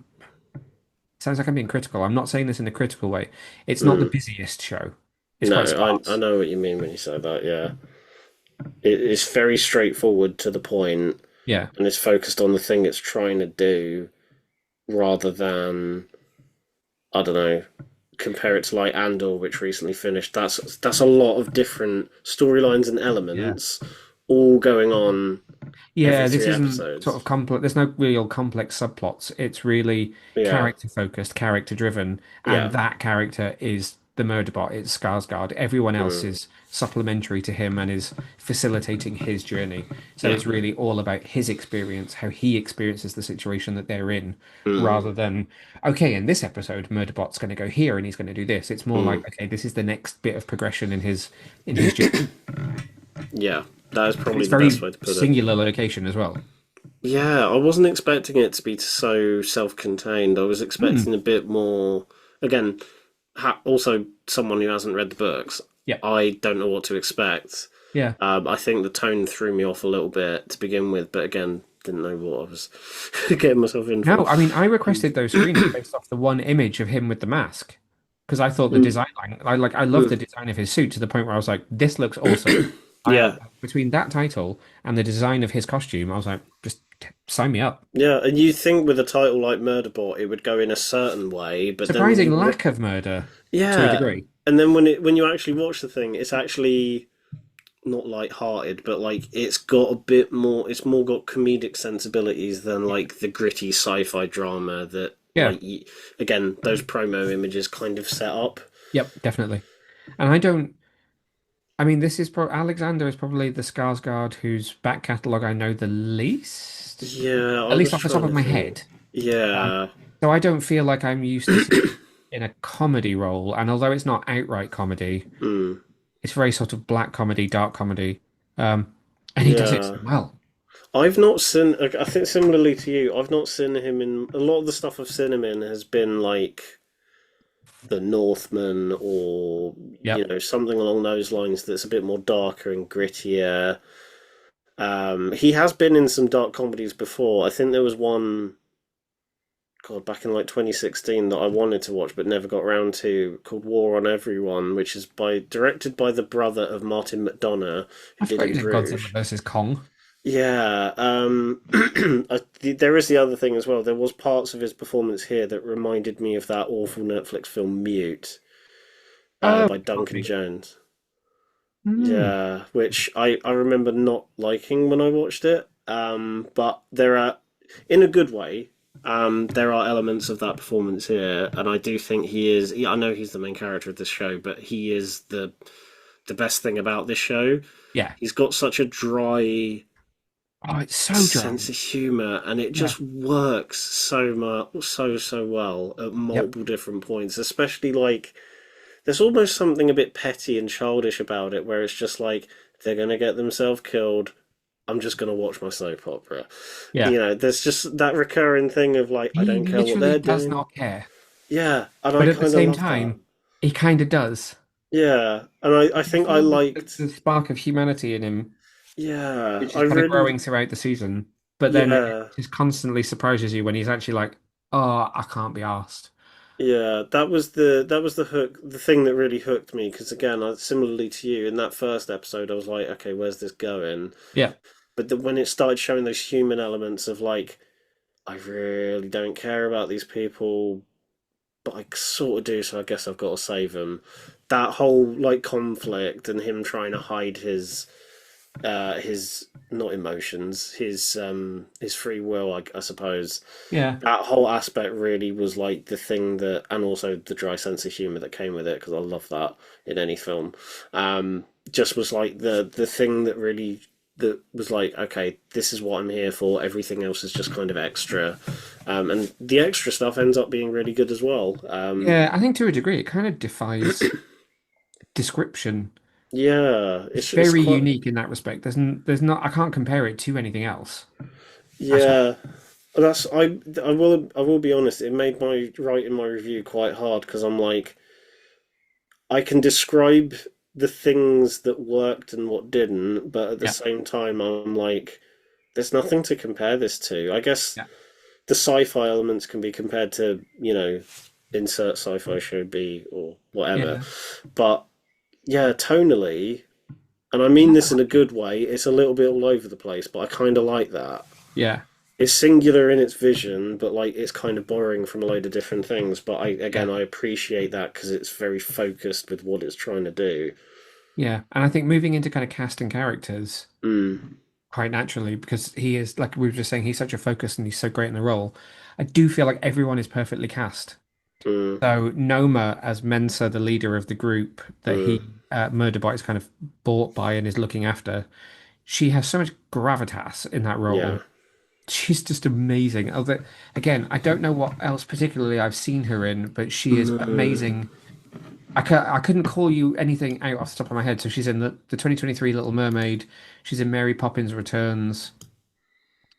sounds like I'm being critical. I'm not saying this in a critical way. It's not the Mm. busiest show. It's No, quite I sparse. know what you mean when you say that, yeah. It's very straightforward to the point, Yeah. and it's focused on the thing it's trying to do rather than, I don't know, compare it to like Andor, which recently finished. That's a lot of different storylines and Yeah. elements all going on every Yeah, this three isn't sort episodes. of complex. There's no real complex subplots. It's really Yeah, character focused, character driven, and yeah, that character is the Murderbot. It's Skarsgård. Everyone else mm, is supplementary to him and is facilitating his journey. So yeah, it's really all about his experience, how he experiences the situation that they're in, mm, rather than okay, in this episode, Murderbot's going to go here and he's going to do this. It's more like mm. okay, this is the next bit of progression in his journey. Yeah. That is And probably it's the best very way to put it. singular location as well. Yeah, I wasn't expecting it to be so self-contained. I was Hmm. expecting a bit more. Again, also someone who hasn't read the books, Yeah. I don't know what to expect. Yeah. I think the tone threw me off a little bit to begin with, but again, didn't know what I was getting myself in for. No, I mean, I requested those screeners based off the one image of him with the mask because I thought the Mm, design, I love the mm. design of his suit to the point where I was like, this looks awesome. Yeah, Between that title and the design of his costume, I was like, just sign me up. yeah, and you think with a title like Murderbot, it would go in a certain way, but then when Surprising you, lack of murder to a yeah, degree. and then when you actually watch the thing, it's actually not light-hearted, but like it's got a bit more. It's more got comedic sensibilities than like the gritty sci-fi drama that Yeah. again those promo images kind of set up. Yep, definitely. And I don't. I mean, this is pro Alexander is probably the Skarsgård whose back catalogue I know the least, Yeah, I at least was off the top trying of to my think. head. Um, Yeah. so I don't feel like I'm used to seeing in a comedy role. And although it's not outright comedy, Mm, it's very sort of black comedy, dark comedy. Um, and he does it so yeah. well. I've not seen. I think similarly to you, I've not seen him in a lot of the stuff I've seen him in has been like The Northman or Yep. something along those lines that's a bit more darker and grittier. He has been in some dark comedies before. I think there was one, God, back in like 2016 that I wanted to watch but never got around to, called War on Everyone, which is directed by the brother of Martin McDonagh, who I did forgot he In was in Godzilla Bruges. versus Kong. Yeah, there is the other thing as well. There was parts of his performance here that reminded me of that awful Netflix film Mute, Oh, by Duncan okay. Jones. Hmm. Yeah, which I remember not liking when I watched it. But there are, in a good way, there are elements of that performance here, and I do think he is. Yeah, I know he's the main character of this show, but he is the best thing about this show. Yeah. He's got such a dry Oh, it's so sense dry. of humor, and it Yeah. just works so much, so well at Yep. multiple different points. Especially like there's almost something a bit petty and childish about it, where it's just like they're gonna get themselves killed. I'm just gonna watch my soap opera. Yeah. There's just that recurring thing of like I He don't care what literally they're does doing. not care. Yeah, and I But at the kind of same love that. time, he kind of does. Yeah, and I You think I feel the liked. spark of humanity in him, Yeah, which I is kind of really. growing throughout the season. But then it Yeah, just constantly surprises you when he's actually like, oh, I can't be asked. yeah, that was the hook, the thing that really hooked me. Because again, similarly to you, in that first episode, I was like, okay, where's this going? Yeah. But when it started showing those human elements of like, I really don't care about these people, but I sort of do, so I guess I've got to save them. That whole like conflict and him trying to hide his not emotions, his free will, I suppose. Yeah. That whole aspect really was like the thing that, and also the dry sense of humor that came with it, because I love that in any film. Just was like the thing that really that was like, okay, this is what I'm here for. Everything else is just kind of extra, and the extra stuff ends up being really good as well. Yeah, I think to a degree it kind of defies description. Yeah, It's it's very quite. unique in that respect. There's not, I can't compare it to anything else at all. Yeah, that's I will be honest. It made my writing my review quite hard because I'm like I can describe the things that worked and what didn't, but at the Yeah. same time I'm like there's nothing to compare this to. I guess Yeah. the sci-fi elements can be compared to insert sci-fi show B or whatever, Yeah. but yeah, tonally, and I mean this in a good way. It's a little bit all over the place, but I kind of like that. Yeah. It's singular in its vision, but like it's kind of borrowing from a load of different things. But Yeah. I appreciate that because it's very focused with what it's trying to do. Yeah. And I think moving into kind of casting characters Mm, quite naturally, because he is, like we were just saying, he's such a focus and he's so great in the role. I do feel like everyone is perfectly cast. mm, So Noma as Mensa, the leader of the group that mm. MurderBot is kind of bought by and is looking after, she has so much gravitas in that Yeah. role. She's just amazing. Although, again, I don't know what else particularly I've seen her in, but she is No. amazing. I couldn't call you anything out off the top of my head. So she's in the 2023 Little Mermaid. She's in Mary Poppins Returns.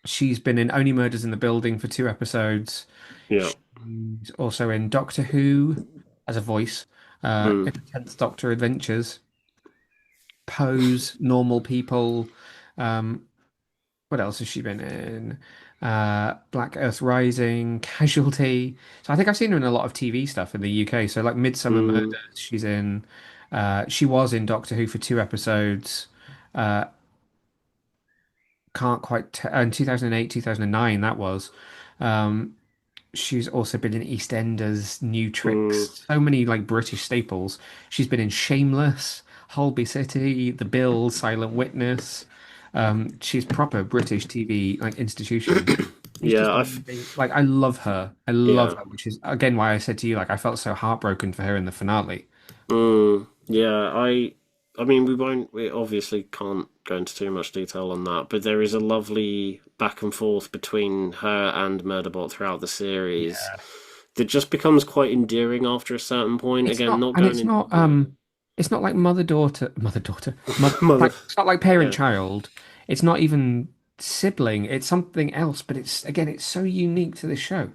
She's been in Only Murders in the Building for 2 episodes. Yeah. She's also in Doctor Who as a voice, Mm, in the 10th Doctor Adventures, Pose, Normal People. Um, what else has she been in? Black Earth Rising, Casualty. So I think I've seen her in a lot of TV stuff in the UK. So like Midsummer mm, Murders, she's in. She was in Doctor Who for 2 episodes. Uh, can't quite t in 2008, 2009 that was. Um, she's also been in EastEnders, New mm. Tricks, so many like British staples. She's been in Shameless. Holby City, The Bill, Silent Witness. She's proper British TV like institution. She's Yeah, just amazing. Like I love her. I love yeah. her, which is again why I said to you like I felt so heartbroken for her in the finale. Yeah, I mean we obviously can't go into too much detail on that, but there is a lovely back and forth between her and Murderbot throughout the series Yeah. that just becomes quite endearing after a certain point. It's Again, not, not and going it's in, not, yeah. it's not like mother, Mother, like it's not like yeah. parent-child. It's not even sibling. It's something else, but it's again, it's so unique to this show.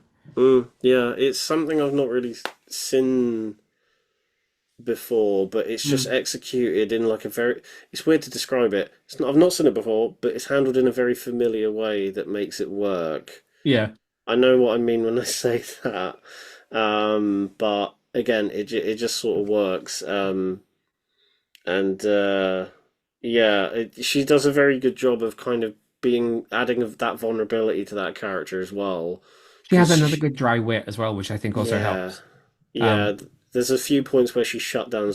Yeah, it's something I've not really seen before, but it's just Mm. executed in like a very. It's weird to describe it. It's not. I've not seen it before, but it's handled in a very familiar way that makes it work. Yeah. I know what I mean when I say that, but again, it just sort of works. And yeah, she does a very good job of kind of being adding of that vulnerability to that character as well, She has because another good dry wit as well, which I think also yeah, helps. yeah. Um, There's a few points where she shut down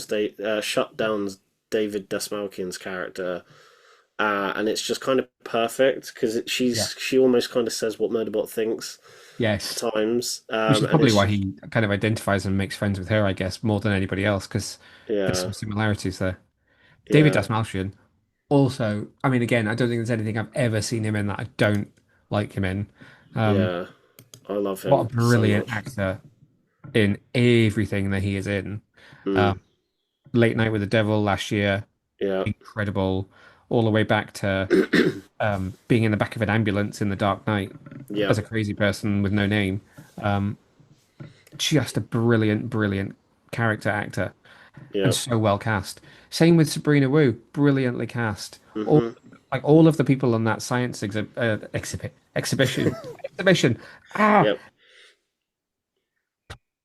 David Desmalkian's character, and it's just kind of perfect because yeah. she almost kind of says what Murderbot thinks at Yes. times, Which is and probably it's why just he kind of identifies and makes friends with her, I guess, more than anybody else, because there's yeah, some similarities there. David yeah, Dastmalchian, also, I mean, again, I don't think there's anything I've ever seen him in that I don't like him in. Um, yeah. I love what a him so brilliant much. actor in everything that he is in. Mm, Um, Late Night with the Devil last year, yeah, incredible, all the way back to being in the back of an ambulance in The Dark Knight yeah, as a crazy person with no name. Um, just a brilliant, brilliant character actor and yeah. so well cast. Same with Sabrina Wu, brilliantly cast. All Hmm. like all of the people on that science exhibition ah Yep.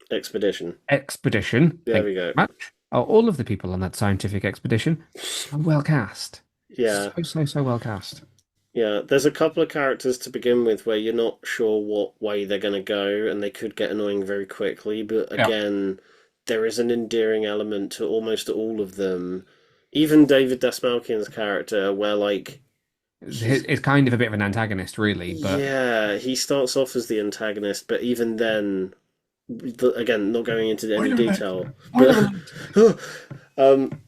Expedition. expedition. There Thank we you go. very much. All of the people on that scientific expedition so well cast, Yeah, so well cast. yeah. There's a couple of characters to begin with where you're not sure what way they're going to go, and they could get annoying very quickly. But Yeah, again, there is an endearing element to almost all of them. Even David Desmalkian's character, where like he's it's kind of a bit of an antagonist, really, but yeah, he starts off as the antagonist, but even then, again, not going into any spoiler alert! detail, Spoiler but alert!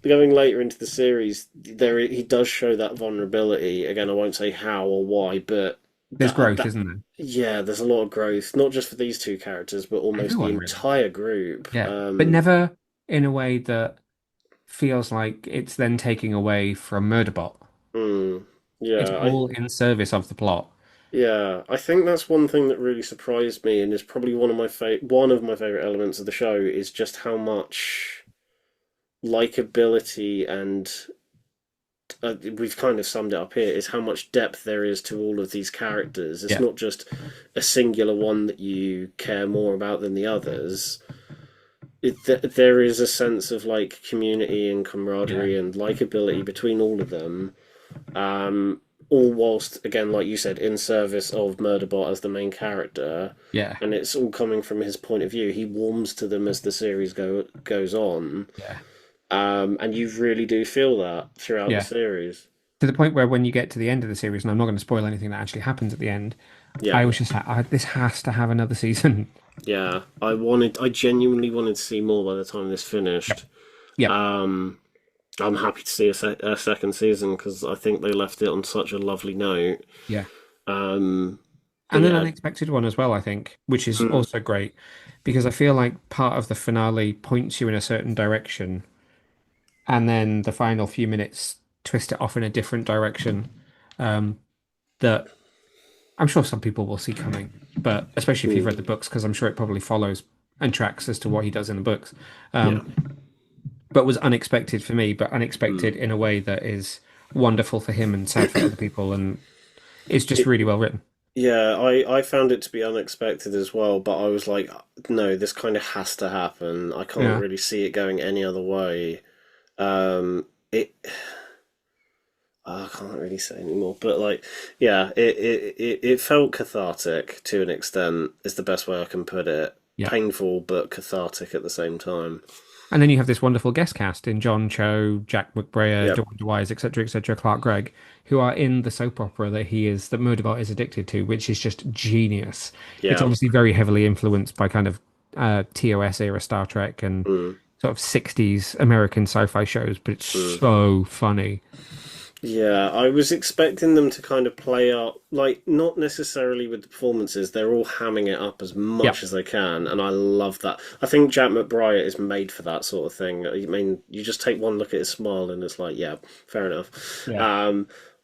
going later into the series, there he does show that vulnerability. Again, I won't say how or why, but There's growth, that isn't there? yeah, there's a lot of growth, not just for these two characters, but almost the Everyone really. entire group. Yeah, but never in a way that feels like it's then taking away from Murderbot. Mm, It's yeah, all in service of the plot. yeah, I think that's one thing that really surprised me, and is probably one of my favorite elements of the show is just how much likability and we've kind of summed it up here is how much depth there is to all of these characters. It's Yeah, not just a singular one that you care more about than the others. There is a sense of like community and yeah, camaraderie and likability between all of them. Um, all whilst, again, like you said, in service of Murderbot as the main character, yeah, and it's all coming from his point of view. He warms to them as the series goes on, yeah, and you really do feel that throughout the yeah. series. To the point where when you get to the end of the series, and I'm not going to spoil anything that actually happens at the end, Yeah, I was just like, this has to have another season. yeah. I genuinely wanted to see more by the time this Yep. finished. Yep. Um, I'm happy to see a second season because I think they left it on such a lovely note. Yeah. Um, but And an yeah, unexpected one as well, I think, which is mm, also great because I feel like part of the finale points you in a certain direction, and then the final few minutes twist it off in a different direction. Um, that I'm sure some people will see coming, but especially if you've read the mm, books, because I'm sure it probably follows and tracks as to what he does in the books. yeah. Um, but was unexpected for me, but Mm. unexpected in a way that is wonderful for him and sad for other people, and it's just It, really well written. yeah, I found it to be unexpected as well, but I was like, no, this kind of has to happen. I can't Yeah, really see it going any other way. It I can't really say anymore, but like, yeah, it felt cathartic to an extent, is the best way I can put it. yeah. Painful but cathartic at the same time. And then you have this wonderful guest cast in John Cho, Jack McBrayer, Yep. Dewan Wise, etc., Clark Gregg, who are in the soap opera that Murderbot is addicted to, which is just genius. It's Yeah. obviously very heavily influenced by kind of TOS era Star Trek and Mm, sort of 60s American sci-fi shows, but it's mm. so funny. Yeah, I was expecting them to kind of play up, like, not necessarily with the performances. They're all hamming it up as Yeah. much as they can, and I love that. I think Jack McBride is made for that sort of thing. I mean, you just take one look at his smile, and it's like, yeah, fair enough. Yeah.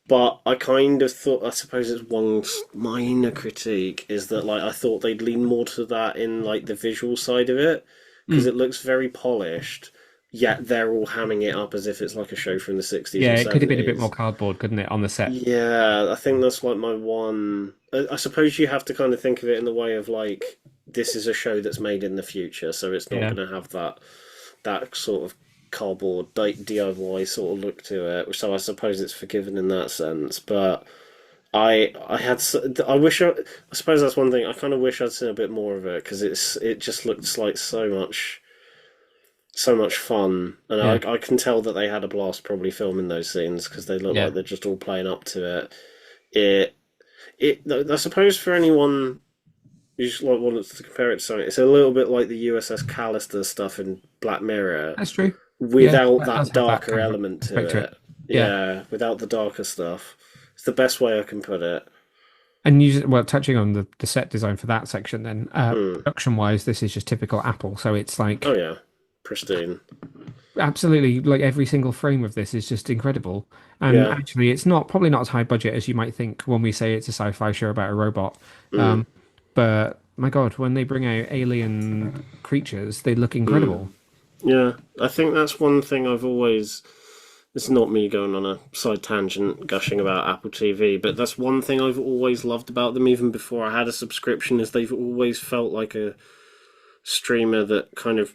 But I kind of thought, I suppose it's one minor critique, is that, like, I thought they'd lean more to that in, like, the visual side of it, because Mm. it looks very polished, yet they're all hamming it up as if it's like a show from the 60s Yeah, or it could have been a bit more 70s. cardboard, couldn't it, on the set? Yeah, I think that's like my one. I suppose you have to kind of think of it in the way of like this is a show that's made in the future, so it's not Yeah. going to have that sort of cardboard DIY sort of look to it. So I suppose it's forgiven in that sense. But I had I wish I suppose that's one thing. I kind of wish I'd seen a bit more of it because it just looks like so much fun, and Yeah. I can tell that they had a blast probably filming those scenes because they look like Yeah. they're just all playing up to it. It I suppose for anyone who's like wanted to compare it to something, it's a little bit like the USS Callister stuff in Black Mirror That's true. Yeah, without that does that have that darker kind of element to aspect to it. it. Yeah. Yeah, without the darker stuff. It's the best way I can put it. And well, touching on the set design for that section, then Hmm. production wise, this is just typical Apple. So it's Oh like yeah, pristine. absolutely like every single frame of this is just incredible. And Yeah. actually, it's not probably not as high budget as you might think when we say it's a sci-fi show about a robot. Hmm. Um, but my God, when they bring out alien creatures, they look Hmm. incredible. Yeah, I think that's one thing I've always. It's not me going on a side tangent gushing about Apple TV, but that's one thing I've always loved about them, even before I had a subscription, is they've always felt like a streamer that kind of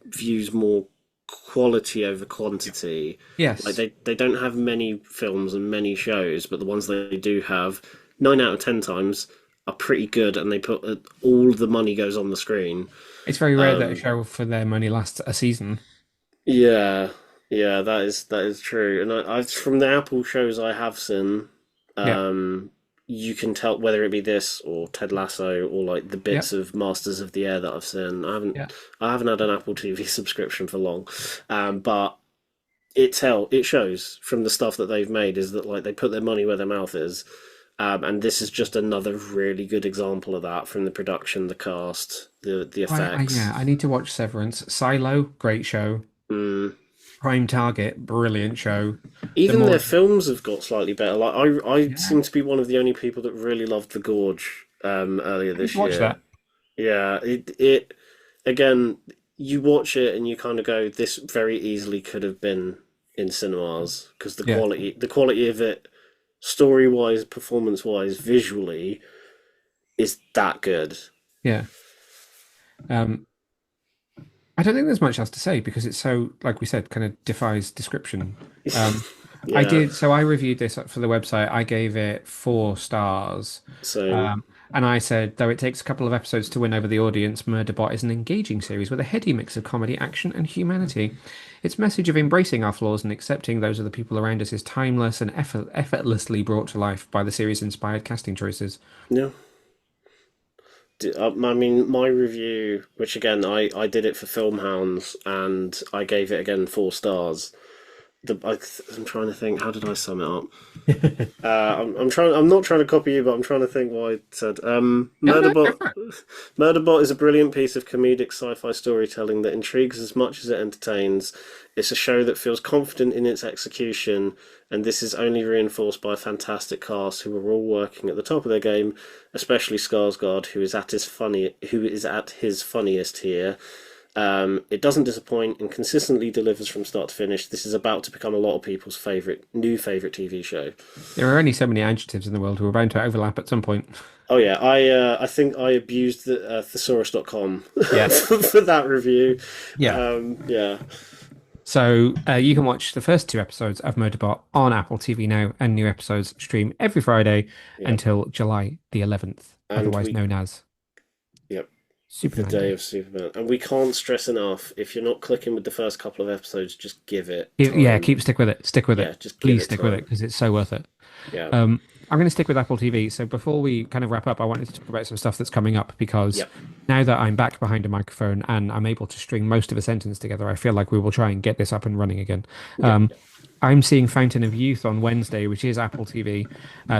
views more quality over quantity. Like Yes, they don't have many films and many shows, but the ones they do have, 9 out of 10 times are pretty good, and they put all the money goes on the screen. it's very rare that a Um, show for them only lasts a season. Yeah, yeah, that is true. And I from the Apple shows I have seen, Yeah, um, you can tell whether it be this or Ted Lasso or like the yeah, bits of Masters of the Air that I've seen. I yeah. haven't I haven't had an Apple TV subscription for long, but it shows from the stuff that they've made is that like they put their money where their mouth is. And this is just another really good example of that from the production, the cast, the Yeah, effects. I need to watch Severance. Silo, great show. Mm. Prime Target, brilliant show. The Even their more, films have got slightly better. Like I yeah, seem to be one of the only people that really loved The Gorge earlier I need to this watch year. that. Yeah, it again. You watch it and you kind of go, this very easily could have been in cinemas because the Yeah, quality of it, story wise, performance wise, visually, is that good. yeah. Um, I don't think there's much else to say because it's so, like we said, kind of defies description. Um, Yeah, so I reviewed this for the website. I gave it 4 stars. same. Um, and I said, though it takes a couple of episodes to win over the audience, Murderbot is an engaging series with a heady mix of comedy, action, and humanity. Its message of embracing our flaws and accepting those of the people around us is timeless and effortlessly brought to life by the series' inspired casting choices. Yeah. I mean, my review, which again I did it for Film Hounds, and I gave it again 4 stars. I'm trying to think. How did I sum it up? I'm trying. I'm not trying to copy you, but I'm trying to think what I said. No, no, go Murderbot. for it. Murderbot is a brilliant piece of comedic sci-fi storytelling that intrigues as much as it entertains. It's a show that feels confident in its execution, and this is only reinforced by a fantastic cast who are all working at the top of their game, especially Skarsgård, who is at his funniest here. It doesn't disappoint and consistently delivers from start to finish. This is about to become a lot of people's new favorite TV show. There are only so many adjectives in the world. We're bound to overlap at some point. Oh yeah, I think I abused the thesaurus.com Yeah. for that review. Yeah. Yeah, So you can watch the first 2 episodes of Murderbot on Apple TV now, and new episodes stream every Friday yep. until July the 11th, And otherwise we known as. yep. Super The Day 90. of Superman. And we can't stress enough, if you're not clicking with the first couple of episodes, just give it Yeah, time. keep stick with it. Stick with it. Yeah, just give Please it stick with it time. because it's so worth it. Yeah. I'm going to stick with Apple TV. So before we kind of wrap up, I wanted to talk about some stuff that's coming up because Yep. now that I'm back behind a microphone and I'm able to string most of a sentence together, I feel like we will try and get this up and running again. Yep. Um, I'm seeing Fountain of Youth on Wednesday, which is Apple TV.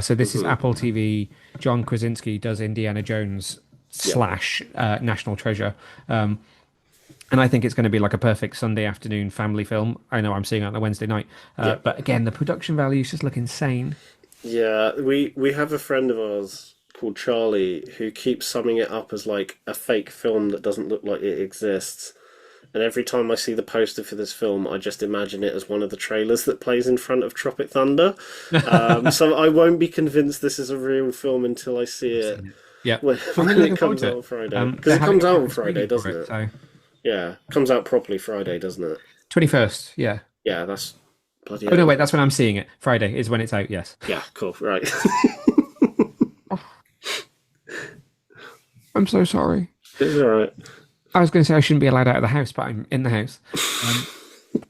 So this is Hmm. Apple TV. John Krasinski does Indiana Jones Yep. slash National Treasure. And I think it's going to be like a perfect Sunday afternoon family film. I know I'm seeing it on a Wednesday night. Yep. But again, the production values just look insane. Yeah, we have a friend of ours called Charlie who keeps summing it up as like a fake film that doesn't look like it exists. And every time I see the poster for this film, I just imagine it as one of the trailers that plays in front of Tropic Thunder. So I won't be convinced this is a real film until I see I've it seen it. Yeah. I'm when really it looking forward comes to out it. on Friday. Because They're it having comes a out on proper Friday, screening for doesn't it. it? So Yeah, comes out properly Friday, doesn't it? 21st. Yeah. Yeah, that's bloody Oh no, hell. wait, that's when I'm seeing it. Friday is when it's out. Yes. Yeah, cool, right. Oh, I'm so sorry. It's all right. I was going to say I shouldn't be allowed out of the house, but I'm in the house. Um,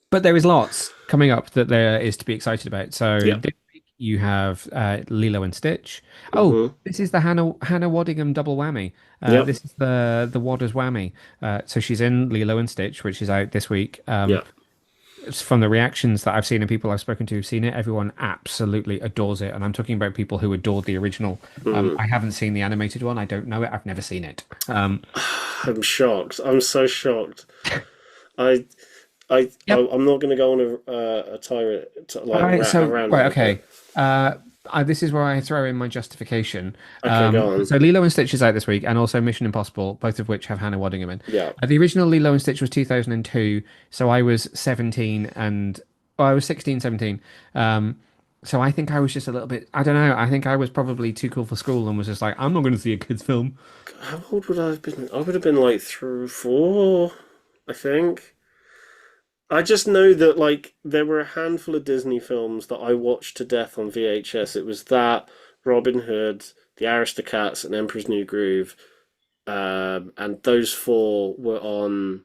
but there is lots coming up that there is to be excited about. So Yeah. this week you have Lilo and Stitch. Oh, Hmm. this is the Hannah Waddingham double whammy. Yep. This is the Wadders whammy. So she's in Lilo and Stitch, which is out this week. Yeah. From the reactions that I've seen and people I've spoken to who've seen it, everyone absolutely adores it. And I'm talking about people who adored the original. Mm. I haven't seen the animated one. I don't know it. I've never seen it. I'm shocked. I'm so shocked. I, Yep. I'm not going to go on a tirade to, like a rant Right, here, okay. but This is where I throw in my justification. okay, go on. So Lilo and Stitch is out this week, and also Mission Impossible, both of which have Hannah Waddingham in. Yeah. The original Lilo and Stitch was 2002, so I was 17 and I was 16, 17. So I think I was just a little bit, I don't know, I think I was probably too cool for school and was just like, I'm not going to see a kid's film. How old would I have been? I would have been like 3 or 4, I think. I just know that like there were a handful of Disney films that I watched to death on VHS. It was that, Robin Hood, The Aristocats, and Emperor's New Groove. And those four were on.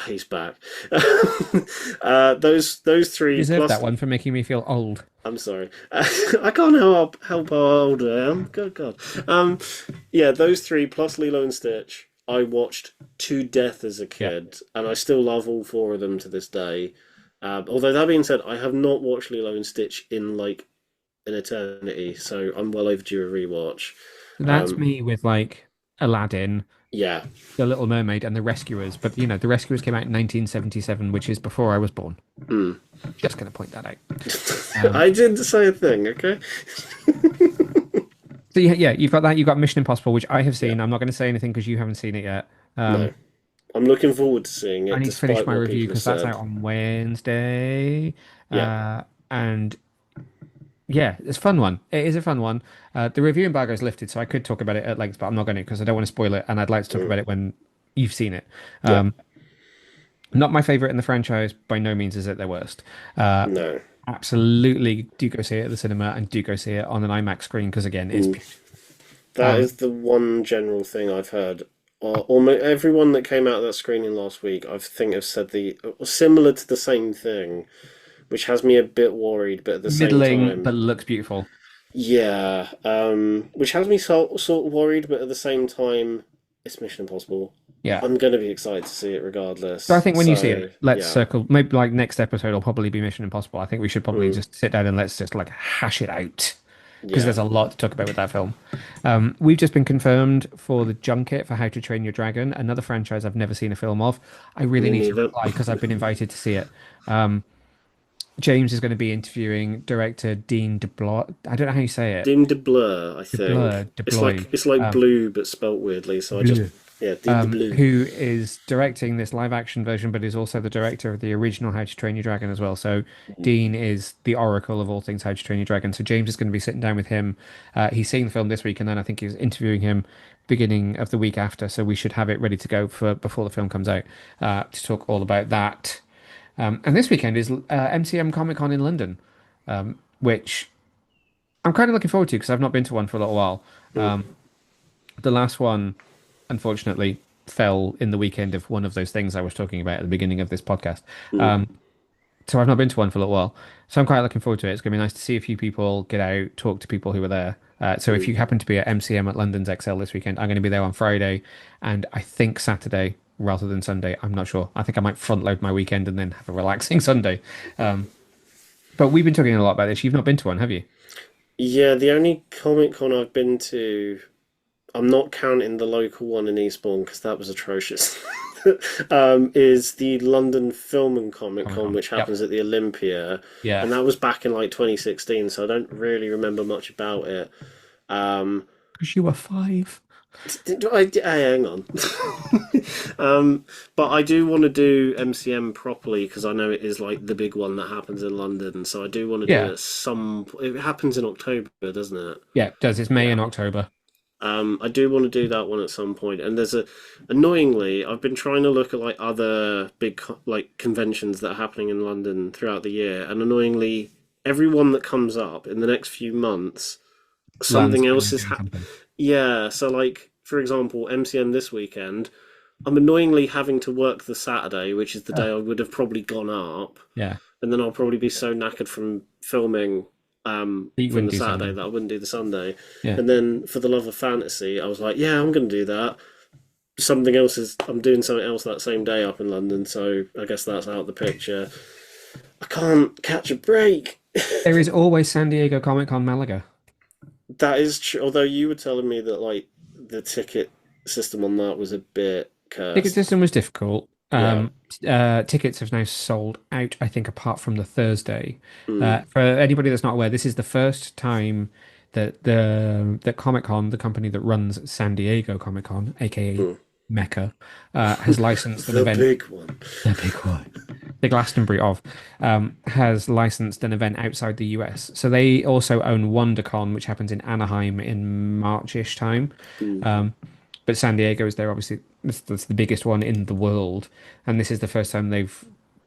He's back. Those You three deserve plus. that one for making me feel old. I'm sorry. I can't help how old I am. Good God. Um, yeah, those three plus Lilo and Stitch. I watched to death as a Yeah. kid, and I still love all four of them to this day. Although that being said, I have not watched Lilo and Stitch in like an eternity, so I'm well overdue a rewatch. That's Um, me with like Aladdin, yeah, The Little Mermaid, and The Rescuers. But you know, The Rescuers came out in 1977, which is before I was born. mm. Just going to point that out. Um, I did say a thing. Okay. so yeah, you've got that. You've got Mission Impossible, which I have Yeah. seen. I'm not going to say anything because you haven't seen it yet. No, Um, I'm looking forward to seeing I it, need to finish despite my what review people have because that's out said. on Wednesday. Yeah. And yeah, it's a fun one. It is a fun one. The review embargo is lifted, so I could talk about it at length, but I'm not going to because I don't want to spoil it, and I'd like to talk Mm. about it when you've seen it. Yeah. Um, Not my favorite in the franchise. By no means is it their worst. Uh, No. Absolutely do go see it at the cinema and do go see it on an IMAX screen because again, it's Mm. beautiful. That is the one general thing I've heard. Almost everyone that came out of that screening last week, I think, have said the similar to the same thing, which has me a bit worried. But at the same Middling, time, but looks beautiful. yeah, which has me sort of worried. But at the same time, it's Mission Impossible. Yeah. I'm gonna be excited to see it So I regardless. think when you see So it, let's yeah, circle. Maybe like next episode will probably be Mission Impossible. I think we should probably mm, just sit down and let's just like hash it out because yeah, there's a lot to talk about with that film. We've just been confirmed for the junket for How to Train Your Dragon, another franchise I've never seen a film of. I really me need to neither. reply because I've been invited to see it. Um, James is going to be interviewing director Dean DeBlois. I don't know how you say it. Dim de Blur, I think. DeBlois, DeBlois. It's like Um, blue but spelt weirdly. So I just Bleu. yeah, Dim de Blue. Who is directing this live action version, but is also the director of the original How to Train Your Dragon as well. So Dean is the oracle of all things How to Train Your Dragon. So James is going to be sitting down with him. He's seeing the film this week, and then I think he's interviewing him beginning of the week after. So we should have it ready to go for before the film comes out to talk all about that. And this weekend is MCM Comic Con in London, which I'm kind of looking forward to because I've not been to one for a little while. Mm. The last one unfortunately fell in the weekend of one of those things I was talking about at the beginning of this podcast. Mm, Um, so I've not been to one for a little while. So I'm quite looking forward to it. It's going to be nice to see a few people, get out, talk to people who were there. So if mm. you happen to be at MCM at London's XL this weekend, I'm going to be there on Friday and I think Saturday rather than Sunday. I'm not sure. I think I might front load my weekend and then have a relaxing Sunday. Um, but we've been talking a lot about this. You've not been to one, have you? Yeah, the only Comic Con I've been to, I'm not counting the local one in Eastbourne because that was atrocious. Is the London Film and Comic Comic Con, Con. which Yep. happens at the Olympia, Yeah. and that was back in like 2016, so I don't really remember much about it. Um, Because you were five. hang on. um, but I do want to do MCM properly because I know it is like the big one that happens in London. So I do want to do Yeah. it some. It happens in October, doesn't it? Yeah, it does. It's May Yeah. and October. I do want to do that one at some point. And there's a, annoyingly, I've been trying to look at like other big like conventions that are happening in London throughout the year, and annoyingly, every one that comes up in the next few months, Lands something kind else of is doing something. yeah. So like for example, MCM this weekend, I'm annoyingly having to work the Saturday, which is the day Oh, I would have probably gone up, yeah. and then I'll probably be so knackered from filming You from wouldn't the do Saturday Sunday. that I wouldn't do the Sunday. Yeah. And then for the love of fantasy, I was like, yeah, I'm going to do that. Something else is I'm doing something else that same day up in London, so I guess that's out of the picture. I can't catch a break. There is always San Diego Comic Con Malaga. That is true. Although you were telling me that like the ticket system on that was a bit Ticket cursed. system was difficult. Yeah. Tickets have now sold out, I think, apart from the Thursday. Mm, For anybody that's not aware, this is the first time that that Comic Con, the company that runs San Diego Comic Con, aka mm. Mecca, has licensed an The event. big one. The big one. The Glastonbury of has licensed an event outside the US. So they also own WonderCon, which happens in Anaheim in March-ish time. Mm, Um, but San Diego is there, obviously, that's the biggest one in the world. And this is the first time they've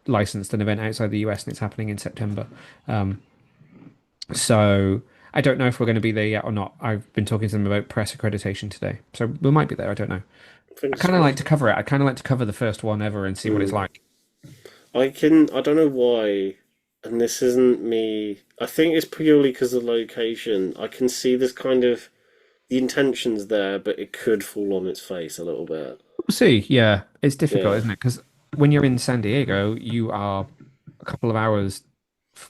licensed an event outside the US, and it's happening in September. Um, so I don't know if we're going to be there yet or not. I've been talking to them about press accreditation today. So we might be there. I don't know. I fingers kind of like crossed. to cover it. I kind of like to cover the first one ever and see what it's Mm. like. I don't know why, and this isn't me. I think it's purely because of the location. I can see this kind of the intentions there, but it could fall on its face a little bit. We'll see. Yeah, it's difficult, Yeah, isn't it? Because when you're in San Diego, you are a couple of hours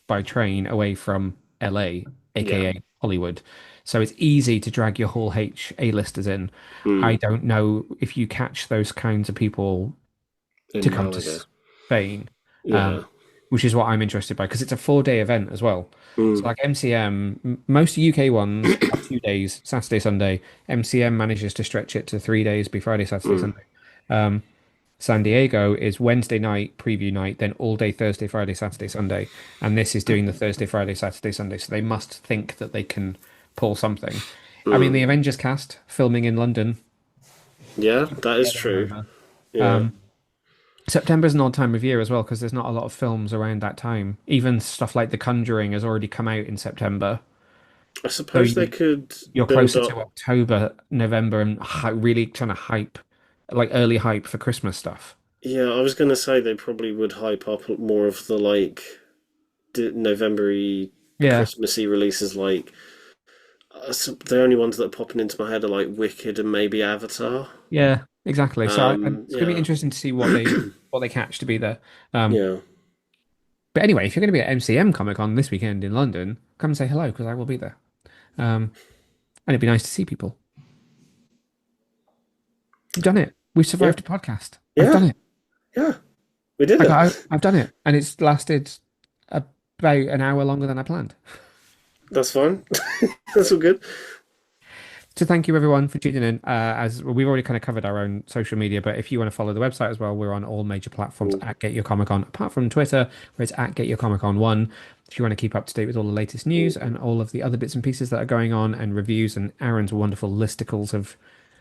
by train away from LA, yeah. aka Hollywood. So it's easy to drag your whole A-listers in. I Mm. don't know if you catch those kinds of people to In come to Malaga. Spain, Yeah. which is what I'm interested by because it's a 4-day event as well. So Mm. like MCM, most UK ones are 2 days, Saturday, Sunday. MCM manages to stretch it to 3 days, be Friday, Saturday, Mm. Sunday. Um, San Diego is Wednesday night, preview night, then all day Thursday, Friday, Saturday, Sunday. And this is doing the Thursday, Friday, Saturday, Sunday. So they must think that they can pull something. I mean, Mm. the Avengers cast filming in London. Yeah, that is Get them true. over. Yeah. Um, September's an odd time of year as well because there's not a lot of films around that time. Even stuff like The Conjuring has already come out in September. I So suppose they could you're build closer to up. October, November, and really trying to hype, like early hype for Christmas stuff. Yeah, I was gonna say they probably would hype up more of the like November-y, Yeah, Christmassy releases. Like the only ones that are popping into my head are like Wicked and maybe Avatar. yeah, exactly. So it's going to be Yeah, interesting to see what they catch to be there. Um, yeah, but anyway, if you're going to be at MCM Comic Con this weekend in London, come and say hello because I will be there. Um, and it'd be nice to see people. We've done it. We've yeah, survived a podcast. I've done yeah, it. yeah. We did it. I've done it, and it's lasted about an hour longer than I planned. That's fine. That's all good. So thank you everyone for tuning in. As we've already kind of covered our own social media, but if you want to follow the website as well, we're on all major platforms Mm, at Get Your Comic On, apart from Twitter, where it's at Get Your Comic On One. If you want to keep up to date with all the latest news and all of the other bits and pieces that are going on, and reviews and Aaron's wonderful listicles of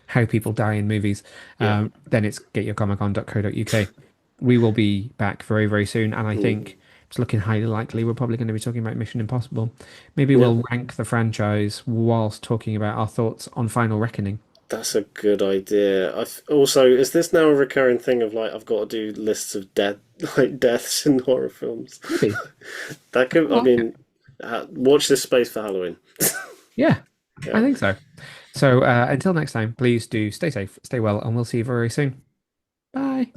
how people die in movies, yeah. then it's getyourcomiccon.co.uk. We will be back very, very soon, and I Mm, think it's looking highly likely we're probably going to be talking about Mission Impossible. Maybe yeah. we'll rank the franchise whilst talking about our thoughts on Final Reckoning. That's a good idea. Also, is this now a recurring thing of like I've got to do lists of like deaths in horror films? Maybe. That could, I I like it. mean, watch this space for Halloween. Yeah, I Yeah. think so. So until next time, please do stay safe, stay well, and we'll see you very soon. Bye.